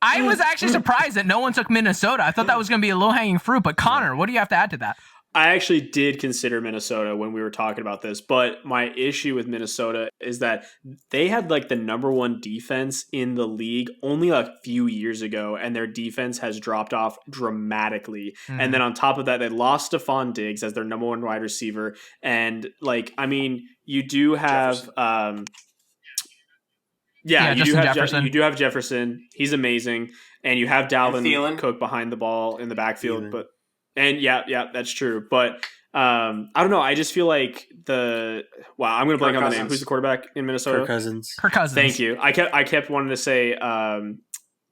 [SPEAKER 2] I was actually surprised that no one took Minnesota. I thought that was going to be a low-hanging fruit. But Connor, what do you have to add to that?
[SPEAKER 4] I actually did consider Minnesota when we were talking about this, but my issue with Minnesota is that they had like the number one defense in the league only a few years ago, and their defense has dropped off dramatically. Mm-hmm. And then on top of that, they lost Stephon Diggs as their number one wide receiver. And like, I mean, you do have, you do have Jefferson. He's amazing. And you have Dalvin Cook behind the ball in the backfield, And yeah, that's true. But I don't know. I just feel like I'm going to blank on the name. Who's the quarterback in Minnesota?
[SPEAKER 5] Kirk Cousins.
[SPEAKER 4] Thank you. I kept wanting to say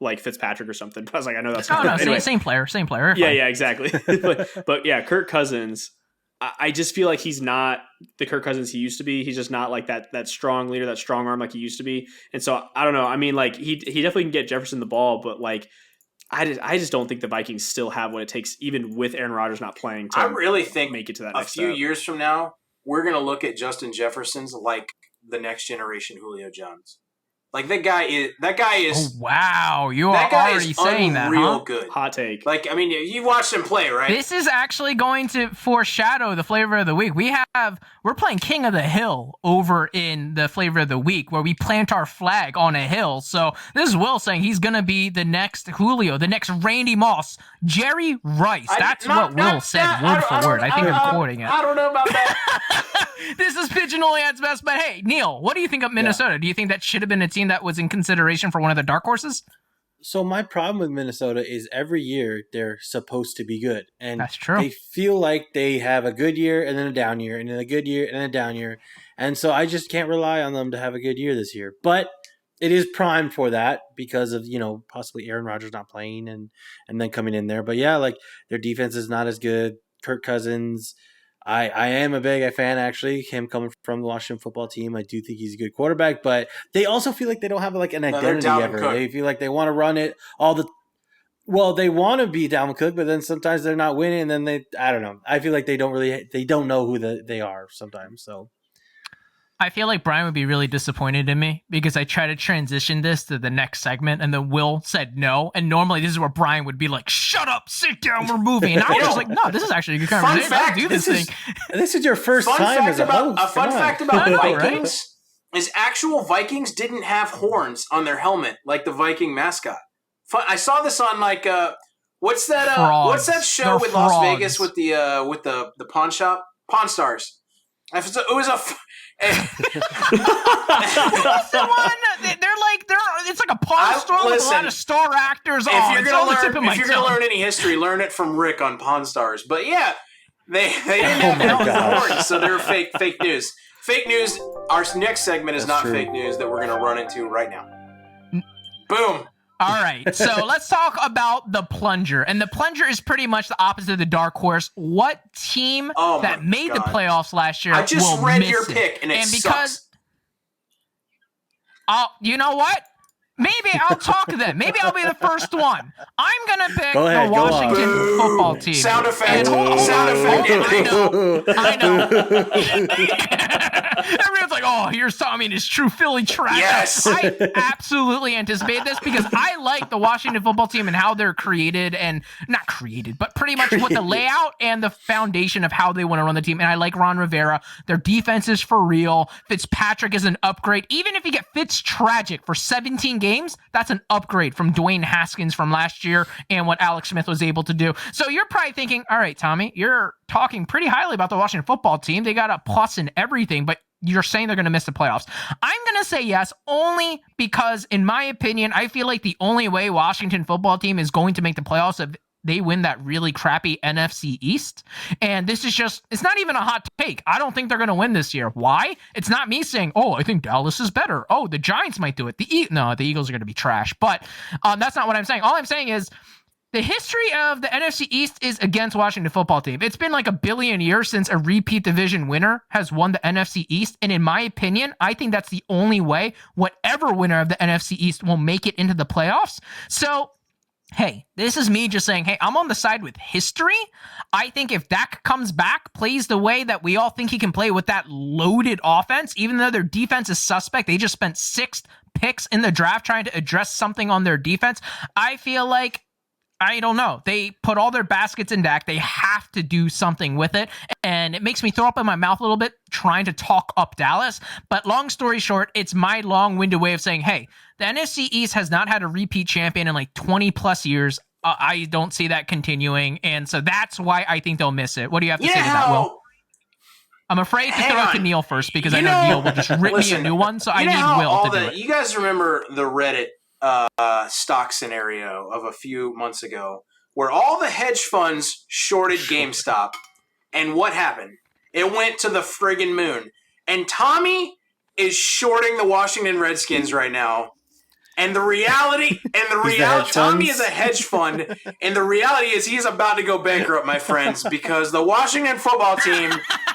[SPEAKER 4] like Fitzpatrick or something. But I was like, I know that's not.
[SPEAKER 2] No,
[SPEAKER 4] anyway.
[SPEAKER 2] same player.
[SPEAKER 4] Yeah, exactly. but yeah, Kirk Cousins. I just feel like he's not the Kirk Cousins he used to be. He's just not like that strong leader, that strong arm like he used to be. And so I don't know. I mean, like he definitely can get Jefferson the ball, but like. I just don't think the Vikings still have what it takes, even with Aaron Rodgers not playing, to
[SPEAKER 3] I really think
[SPEAKER 4] make it to that
[SPEAKER 3] a
[SPEAKER 4] next
[SPEAKER 3] few
[SPEAKER 4] step.
[SPEAKER 3] years from now, we're going to look at Justin Jefferson's like the next generation Julio Jones. Like that guy is.
[SPEAKER 2] Oh wow, you are
[SPEAKER 3] that guy
[SPEAKER 2] already
[SPEAKER 3] is
[SPEAKER 2] saying that,
[SPEAKER 3] unreal
[SPEAKER 2] huh?
[SPEAKER 3] good.
[SPEAKER 4] Hot take.
[SPEAKER 3] Like, I mean, you watched him play, right?
[SPEAKER 2] This is actually going to foreshadow the flavor of the week. We're playing King of the Hill over in the flavor of the week, where we plant our flag on a hill. So this is Will saying he's going to be the next Julio, the next Randy Moss, Jerry Rice. That's what Will said word for word. I think I'm quoting it.
[SPEAKER 3] I don't know about that.
[SPEAKER 2] This is pigeonholing at its best. But hey, Neal, what do you think of Minnesota? Do you think that should have been a team that was in consideration for one of the dark horses?
[SPEAKER 5] So my problem with Minnesota is every year they're supposed to be good. And
[SPEAKER 2] That's true.
[SPEAKER 5] They feel like they have a good year and then a down year and then a good year and then a down year. And so I just can't rely on them to have a good year this year. But it is primed for that because of, possibly Aaron Rodgers not playing and then coming in there. But yeah, like their defense is not as good. Kirk Cousins, I am a big fan, actually, him coming from the Washington football team. I do think he's a good quarterback, but they also feel like they don't have like an identity ever.
[SPEAKER 3] Cook.
[SPEAKER 5] They feel like they want to run it they want to be Dalvin Cook, but then sometimes they're not winning, and then I don't know. I feel like they don't know who they are sometimes, so.
[SPEAKER 2] I feel like Brian would be really disappointed in me because I tried to transition this to the next segment and then Will said no. And normally this is where Brian would be like, shut up, sit down, we're moving. And I was just like, no, this is actually a good conversation. Let's do this thing.
[SPEAKER 5] This is your first time as a host.
[SPEAKER 3] A fun fact about Vikings is actual Vikings didn't have horns on their helmet like the Viking mascot. I saw this on like what's that show
[SPEAKER 2] They're
[SPEAKER 3] with
[SPEAKER 2] frauds.
[SPEAKER 3] Las Vegas with the pawn shop? Pawn Stars. It was a
[SPEAKER 2] That's the one. It's like a pawn store with a lot of star actors on.
[SPEAKER 3] If you're gonna learn any history, learn it from Rick on Pawn Stars. But yeah, they didn't have horns, so they're fake news. Fake news. Our next segment is not fake news that we're gonna run into right now. Boom.
[SPEAKER 2] All right, so let's talk about the Plunger. And the Plunger is pretty much the opposite of the dark horse. What team that made the playoffs last year will miss it?
[SPEAKER 3] I just read your pick, and it sucks.
[SPEAKER 2] You know what? Maybe I'll talk then. Maybe I'll be the first one. I'm going to pick the Washington football team.
[SPEAKER 3] Sound effect.
[SPEAKER 2] I know. Everyone's like, oh, here's Tommy and his true Philly trash.
[SPEAKER 3] Yes.
[SPEAKER 2] I absolutely anticipate this because I like the Washington football team and how they're created and not created, but pretty much what the layout and the foundation of how they want to run the team. And I like Ron Rivera. Their defense is for real. Fitzpatrick is an upgrade. Even if you get Fitztragic for 17 games, that's an upgrade from Dwayne Haskins from last year and what Alex Smith was able to do. So you're probably thinking, all right, Tommy, you're talking pretty highly about the Washington football team. They got a plus in everything, but you're saying they're going to miss the playoffs. I'm going to say yes, only because, in my opinion, I feel like the only way Washington football team is going to make the playoffs if they win that really crappy NFC East. And this is just, it's not even a hot take. I don't think they're going to win this year. Why? It's not me saying, oh, I think Dallas is better. Oh, the Giants might do it. No, the Eagles are going to be trash. But that's not what I'm saying. All I'm saying is, the history of the NFC East is against Washington football team. It's been like a billion years since a repeat division winner has won the NFC East. And in my opinion, I think that's the only way whatever winner of the NFC East will make it into the playoffs. So, hey, this is me just saying, hey, I'm on the side with history. I think if Dak comes back, plays the way that we all think he can play with that loaded offense, even though their defense is suspect, they just spent 6 picks in the draft trying to address something on their defense. I feel like, I don't know. They put all their baskets in Dak. They have to do something with it. And it makes me throw up in my mouth a little bit trying to talk up Dallas. But long story short, it's my long-winded way of saying, hey, the NFC East has not had a repeat champion in like 20 plus years. I don't see that continuing. And so that's why I think they'll miss it. What do you have to say to that, Will? I'm afraid to throw it to Neal first because I know Neal will just rip me a new one. So I need Will to do it.
[SPEAKER 3] You guys remember the Reddit stock scenario of a few months ago where all the hedge funds shorted GameStop, and what happened? It went to the friggin' moon. And Tommy is shorting the Washington Redskins right now. And the reality, Tommy is a hedge fund, and the reality is he's about to go bankrupt, my friends, because the Washington football team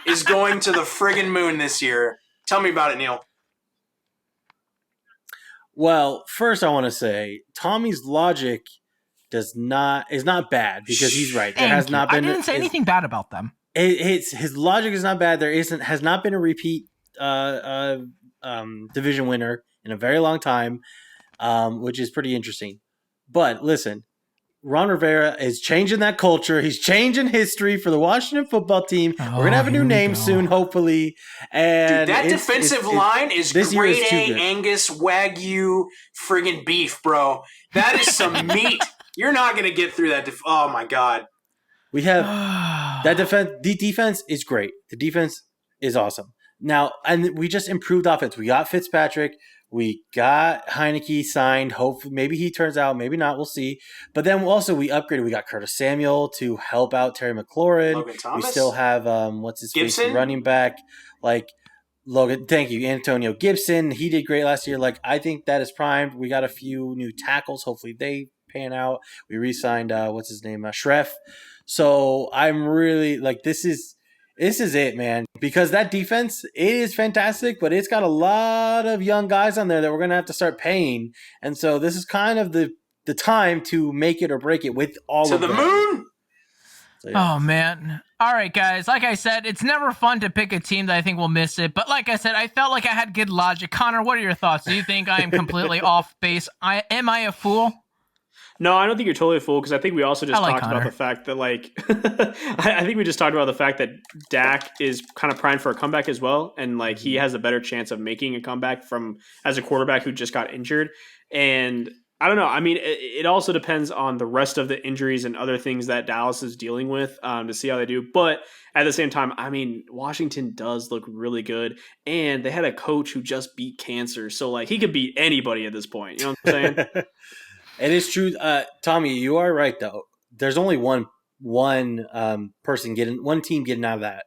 [SPEAKER 3] is going to the friggin' moon this year. Tell me about it, Neal.
[SPEAKER 5] Well, first I want to say Tommy's logic is not bad because he's right. There has not been.
[SPEAKER 2] I didn't say anything bad about them.
[SPEAKER 5] His logic is not bad. Has not been a repeat division winner in a very long time, which is pretty interesting. But listen, Ron Rivera is changing that culture. He's changing history for the Washington football team. We're going to have a new name soon, hopefully. And
[SPEAKER 3] dude, that defensive line is grade A Angus Wagyu friggin' beef, bro. That is some meat. You're not going to get through that. Oh, my God.
[SPEAKER 5] We have that defense. The defense is great. The defense is awesome. Now, and we just improved offense. We got Fitzpatrick. We got Heineke signed. Hopefully, maybe he turns out. Maybe not. We'll see. But then also we upgraded. We got Curtis Samuel to help out Terry McLaurin.
[SPEAKER 3] Logan Thomas.
[SPEAKER 5] We still have what's his
[SPEAKER 3] Gibson?
[SPEAKER 5] face, running back like Logan. Thank you, Antonio Gibson. He did great last year. Like I think that is primed. We got a few new tackles. Hopefully they pan out. We re-signed what's his name, Schreff. So I'm really like this is it, man, because that defense is fantastic, but it's got a lot of young guys on there that we're going to have to start paying. And so this is kind of the time to make it or break it with all of them.
[SPEAKER 3] To the moon?
[SPEAKER 2] So, yeah. Oh, man. All right, guys. Like I said, it's never fun to pick a team that I think will miss it. But like I said, I felt like I had good logic. Connor, what are your thoughts? Do you think I am completely off base? Am I a fool?
[SPEAKER 4] No, I don't think you're totally a fool because I think we also just talked about the fact that, like, I think we just talked about the fact that Dak is kind of primed for a comeback as well. And, like, he has a better chance of making a comeback as a quarterback who just got injured. And I don't know. I mean, it also depends on the rest of the injuries and other things that Dallas is dealing with to see how they do. But at the same time, I mean, Washington does look really good. And they had a coach who just beat cancer. So, like, he could beat anybody at this point. You know what I'm saying?
[SPEAKER 5] It is true, Tommy. You are right, though. There's only one person one team getting out of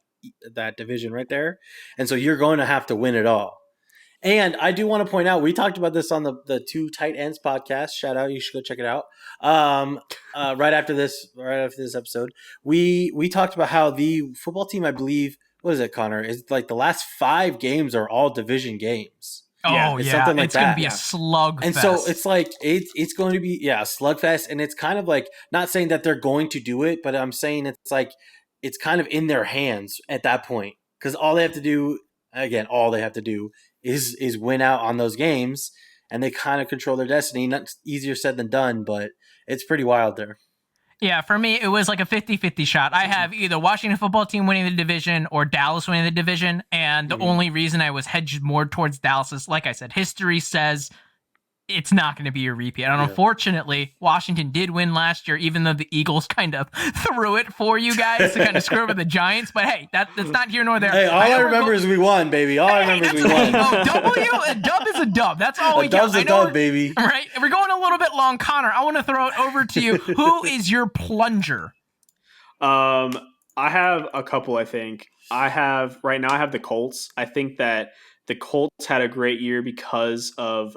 [SPEAKER 5] that division right there, and so you're going to have to win it all. And I do want to point out, we talked about this on the Two Tight Ends podcast. Shout out, you should go check it out. Right after this episode, we talked about how the football team, I believe, what is it, Connor? Is like the last 5 games are all division games.
[SPEAKER 2] Oh, yeah.
[SPEAKER 5] Something like
[SPEAKER 2] it's going to be a slugfest.
[SPEAKER 5] And so it's like, it's going to be, a slugfest. And it's kind of like, not saying that they're going to do it, but I'm saying it's like, it's kind of in their hands at that point. Because all they have to do is win out on those games. And they kind of control their destiny. Not easier said than done, but it's pretty wild there.
[SPEAKER 2] Yeah, for me, it was like a 50-50 shot. I have either Washington football team winning the division or Dallas winning the division, and the only reason I was hedged more towards Dallas is, like I said, history says it's not going to be a repeat. And unfortunately, Washington did win last year, even though the Eagles kind of threw it for you guys to kind of screw over the Giants. But hey, that's not here nor there.
[SPEAKER 5] Hey, all I remember is we won, baby. All I remember is we won.
[SPEAKER 2] A dub is a dub. That's all we got.
[SPEAKER 5] A dub's a dub, baby.
[SPEAKER 2] Right? We're going a little bit long. Connor, I want to throw it over to you. Who is your plunger?
[SPEAKER 4] I have a couple, I think. Right now I have the Colts. I think that the Colts had a great year because of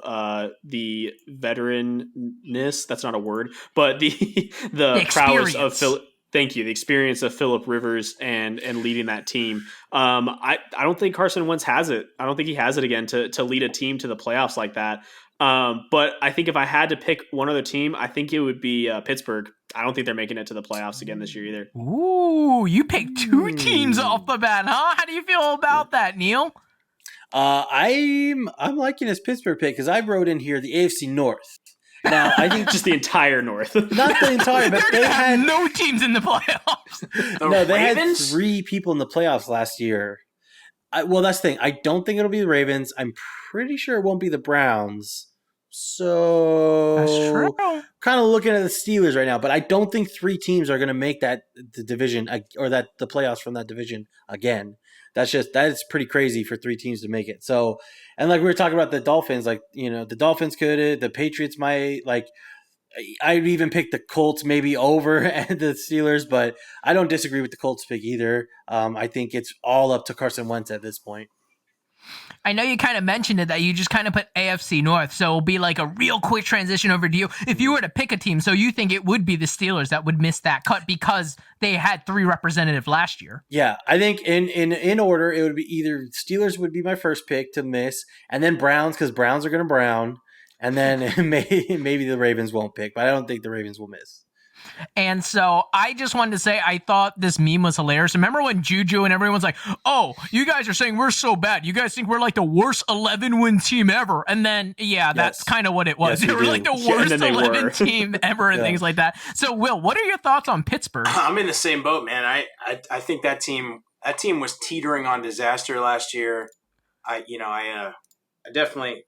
[SPEAKER 4] the veteranness. That's not a word, but the prowess of Philip. Thank you. The experience of Phillip Rivers and leading that team. I don't think Carson Wentz has it. I don't think he has it again to lead a team to the playoffs like that. But I think if I had to pick one other team, I think it would be Pittsburgh. I don't think they're making it to the playoffs again this year either.
[SPEAKER 2] Ooh, you picked 2 teams off the bat, huh? How do you feel about that, Neal?
[SPEAKER 5] I'm liking his Pittsburgh pick because I wrote in here the AFC North. Now I think
[SPEAKER 4] just the entire North,
[SPEAKER 5] not the entire, but they had
[SPEAKER 2] no teams in the playoffs.
[SPEAKER 5] They had 3 people in the playoffs last year. Well, that's the thing. I don't think it'll be the Ravens. I'm pretty sure it won't be the Browns. So
[SPEAKER 2] that's true.
[SPEAKER 5] Kind of looking at the Steelers right now, but I don't think 3 teams are going to make the division or the playoffs from that division again. That's pretty crazy for 3 teams to make it. So, and like we were talking about the Dolphins, like, the Dolphins could, the Patriots might, like, I'd even pick the Colts maybe over the Steelers, but I don't disagree with the Colts pick either. I think it's all up to Carson Wentz at this point.
[SPEAKER 2] I know you kind of mentioned it, that you just kind of put AFC North, so it'll be like a real quick transition over to you. If you were to pick a team, so you think it would be the Steelers that would miss that cut because they had 3 representatives last year?
[SPEAKER 5] Yeah, I think in order, it would be either Steelers would be my first pick to miss, and then Browns, because Browns are going to Brown, and then maybe the Ravens won't pick, but I don't think the Ravens will miss.
[SPEAKER 2] And so I just wanted to say I thought this meme was hilarious. Remember when Juju and everyone's like, oh, you guys are saying we're so bad. You guys think we're like the worst 11-win team ever. And then, that's kind of what it was.
[SPEAKER 5] Yes,
[SPEAKER 2] they were like the worst 11 team ever and
[SPEAKER 5] Yeah.
[SPEAKER 2] things like that. So, Will, what are your thoughts on Pittsburgh?
[SPEAKER 3] I'm in the same boat, man. I think that team was teetering on disaster last year. I definitely.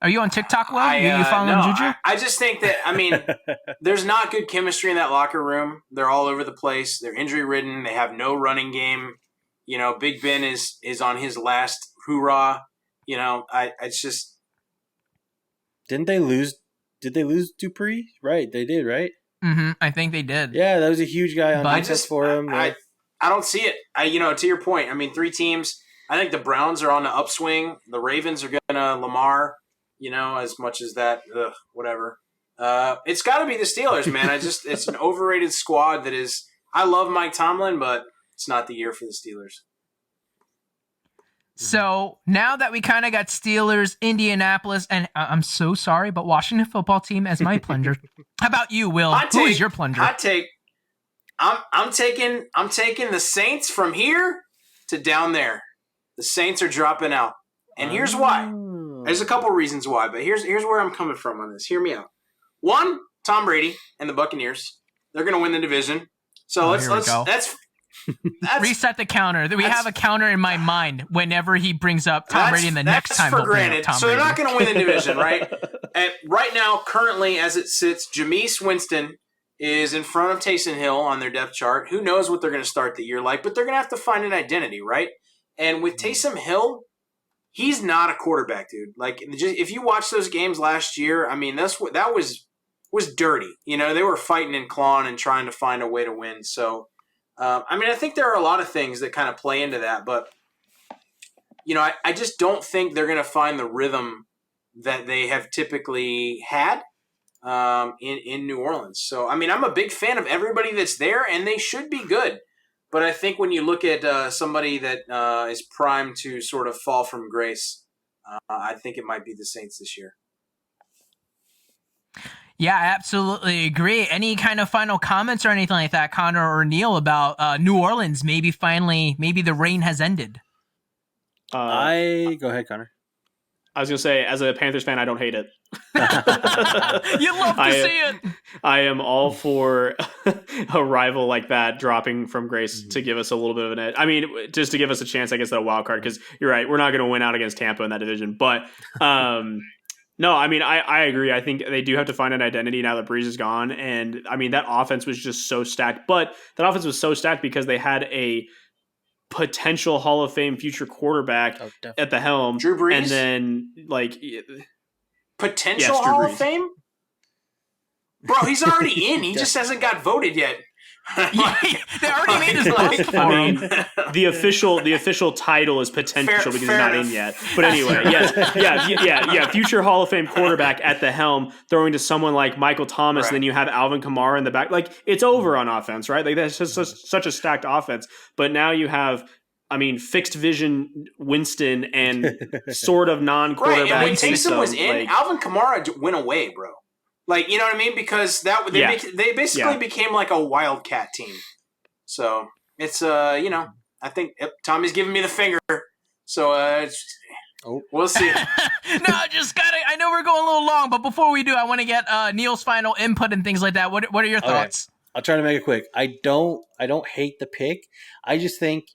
[SPEAKER 2] Are you on TikTok, Will? You following
[SPEAKER 3] no,
[SPEAKER 2] Juju?
[SPEAKER 3] I just think that, there's not good chemistry in that locker room. They're all over the place. They're injury ridden. They have no running game. Big Ben is on his last hoorah. It's just.
[SPEAKER 5] Did they lose Dupree? Right, they did, right?
[SPEAKER 2] Mm-hmm. I think they did.
[SPEAKER 5] Yeah, that was a huge guy on defense for him.
[SPEAKER 3] I don't see it. To your point, 3 teams. I think the Browns are on the upswing. The Ravens are gonna Lamar. As much as that, whatever. It's got to be the Steelers, man. It's an overrated squad that is. I love Mike Tomlin, but it's not the year for the Steelers.
[SPEAKER 2] So now that we kind of got Steelers, Indianapolis, and I'm so sorry, but Washington football team as my plunger. How about you, Will? Who is your plunger?
[SPEAKER 3] Hot take. I'm taking the Saints from here to down there. The Saints are dropping out, and here's why. There's a couple reasons why, but here's where I'm coming from on this. Hear me out. One, Tom Brady and the Buccaneers. They're going to win the division. So let's
[SPEAKER 2] go.
[SPEAKER 3] That's
[SPEAKER 2] reset the counter. We have a counter in my mind whenever he brings up Tom Brady, and the next time he'll bring up Tom
[SPEAKER 3] so
[SPEAKER 2] Brady.
[SPEAKER 3] They're not going to win the division, right? And right now, currently, as it sits, Jameis Winston is in front of Taysom Hill on their depth chart. Who knows what they're going to start the year like, but they're going to have to find an identity, right? And with Taysom Hill, he's not a quarterback, dude. Like, if you watch those games last year, that was dirty. They were fighting and clawing and trying to find a way to win. So, I think there are a lot of things that kind of play into that, but I just don't think they're going to find the rhythm that they have typically had in New Orleans. So, I'm a big fan of everybody that's there, and they should be good. But I think when you look at somebody that is primed to sort of fall from grace, I think it might be the Saints this year.
[SPEAKER 2] Yeah, I absolutely agree. Any kind of final comments or anything like that, Connor or Neal, about New Orleans? Maybe the rain has ended.
[SPEAKER 5] Go ahead, Connor.
[SPEAKER 4] I was going to say, as a Panthers fan, I don't hate it.
[SPEAKER 2] You love to see it.
[SPEAKER 4] I am all for a rival like that dropping from grace to give us a little bit of an edge. Just to give us a chance, I guess, at a wild card, because you're right, we're not going to win out against Tampa in that division. But no, I agree. I think they do have to find an identity now that Breeze is gone. And that offense was just so stacked. But that offense was so stacked because they had a potential Hall of Fame future quarterback at the helm.
[SPEAKER 3] Drew Brees?
[SPEAKER 4] And then,
[SPEAKER 3] potential Hall of Fame? Bro, he's already in. He just hasn't got voted yet.
[SPEAKER 2] They already made his list for him.
[SPEAKER 4] The official title is potential because he's not in yet. But anyway, yes, future Hall of Fame quarterback at the helm, throwing to someone like Michael Thomas, and then you have Alvin Kamara in the back. Like, it's over on offense, right? Like, that's just such a stacked offense. But now you have, fixed vision Winston and sort of non-quarterback.
[SPEAKER 3] Right, and when Taysom was in, Alvin Kamara went away, bro. Like, you know what I mean? Because they basically became like a wildcat team. So it's I think Tommy's giving me the finger. So we'll see.
[SPEAKER 2] I know we're going a little long, but before we do, I want to get Neal's final input and things like that. What are your thoughts?
[SPEAKER 5] I'll try to make it quick. I don't hate the pick. I just think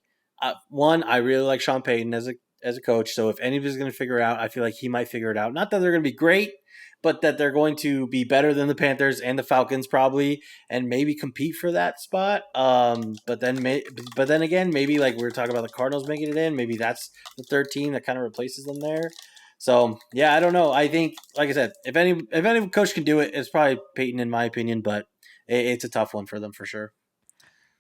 [SPEAKER 5] one, I really like Sean Payton as a coach. So if anybody's going to figure it out, I feel like he might figure it out. Not that they're going to be great, but that they're going to be better than the Panthers and the Falcons probably, and maybe compete for that spot. But then again, maybe like we were talking about the Cardinals making it in, maybe that's the third team that kind of replaces them there. So yeah, I don't know. I think, like I said, if any coach can do it, it's probably Peyton in my opinion, but it's a tough one for them for sure.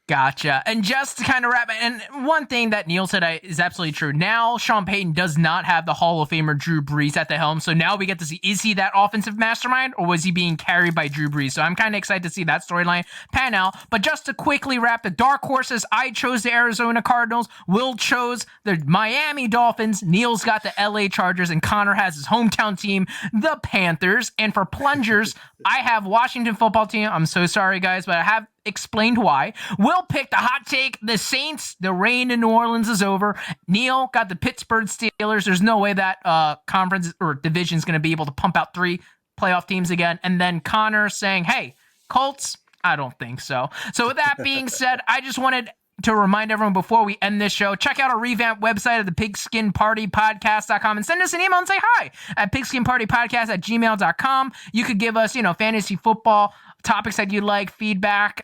[SPEAKER 2] Gotcha. And just to kind of wrap, and one thing that Neal said is absolutely true. Now, Sean Payton does not have the Hall of Famer Drew Brees at the helm. So now we get to see, is he that offensive mastermind or was he being carried by Drew Brees? So I'm kind of excited to see that storyline pan out. But just to quickly wrap the dark horses, I chose the Arizona Cardinals. Will chose the Miami Dolphins. Neal's got the LA Chargers, and Connor has his hometown team, the Panthers. And for Plungers, I have Washington football team. I'm so sorry, guys, but I have explained why. Will picked the hot take, the Saints. The reign in New Orleans is over. Neal got the Pittsburgh Steelers. There's no way that conference or division is going to be able to pump out 3 playoff teams again. And then Connor saying, hey, Colts, I don't think so. So with that being said, I just wanted to remind everyone before we end this show, check out our revamped website at the pigskinpartypodcast.com and send us an email and say hi at pigskinpartypodcast@gmail.com. You could give us, fantasy football topics that you'd like, feedback,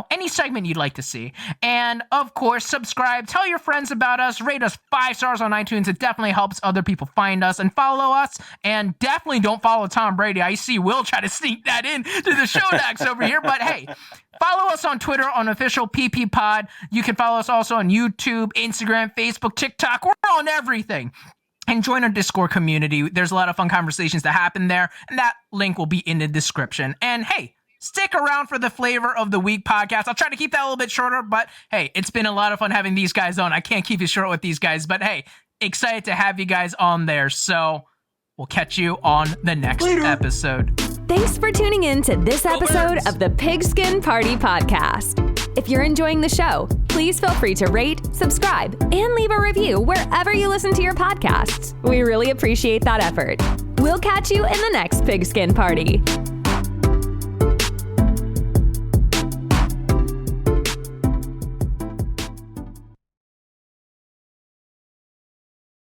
[SPEAKER 2] any segment you'd like to see. And of course, subscribe, tell your friends about us, rate us 5 stars on iTunes. It definitely helps other people find us, and follow us. And definitely don't follow Tom Brady. I see Will try to sneak that in to the show docs over here, but hey, follow us on Twitter on official PP Pod. You can follow us also on YouTube, Instagram, Facebook, TikTok. We're on everything. And join our Discord community. There's a lot of fun conversations that happen there, and that link will be in the description. And hey, stick around for the Flavor of the Week podcast. I'll try to keep that a little bit shorter, but hey, it's been a lot of fun having these guys on. I can't keep it short with these guys, but hey, excited to have you guys on there. So we'll catch you on the next episode.
[SPEAKER 1] Thanks for tuning in to this episode of the Pigskin Party Podcast. If you're enjoying the show, please feel free to rate, subscribe, and leave a review wherever you listen to your podcasts. We really appreciate that effort. We'll catch you in the next Pigskin Party.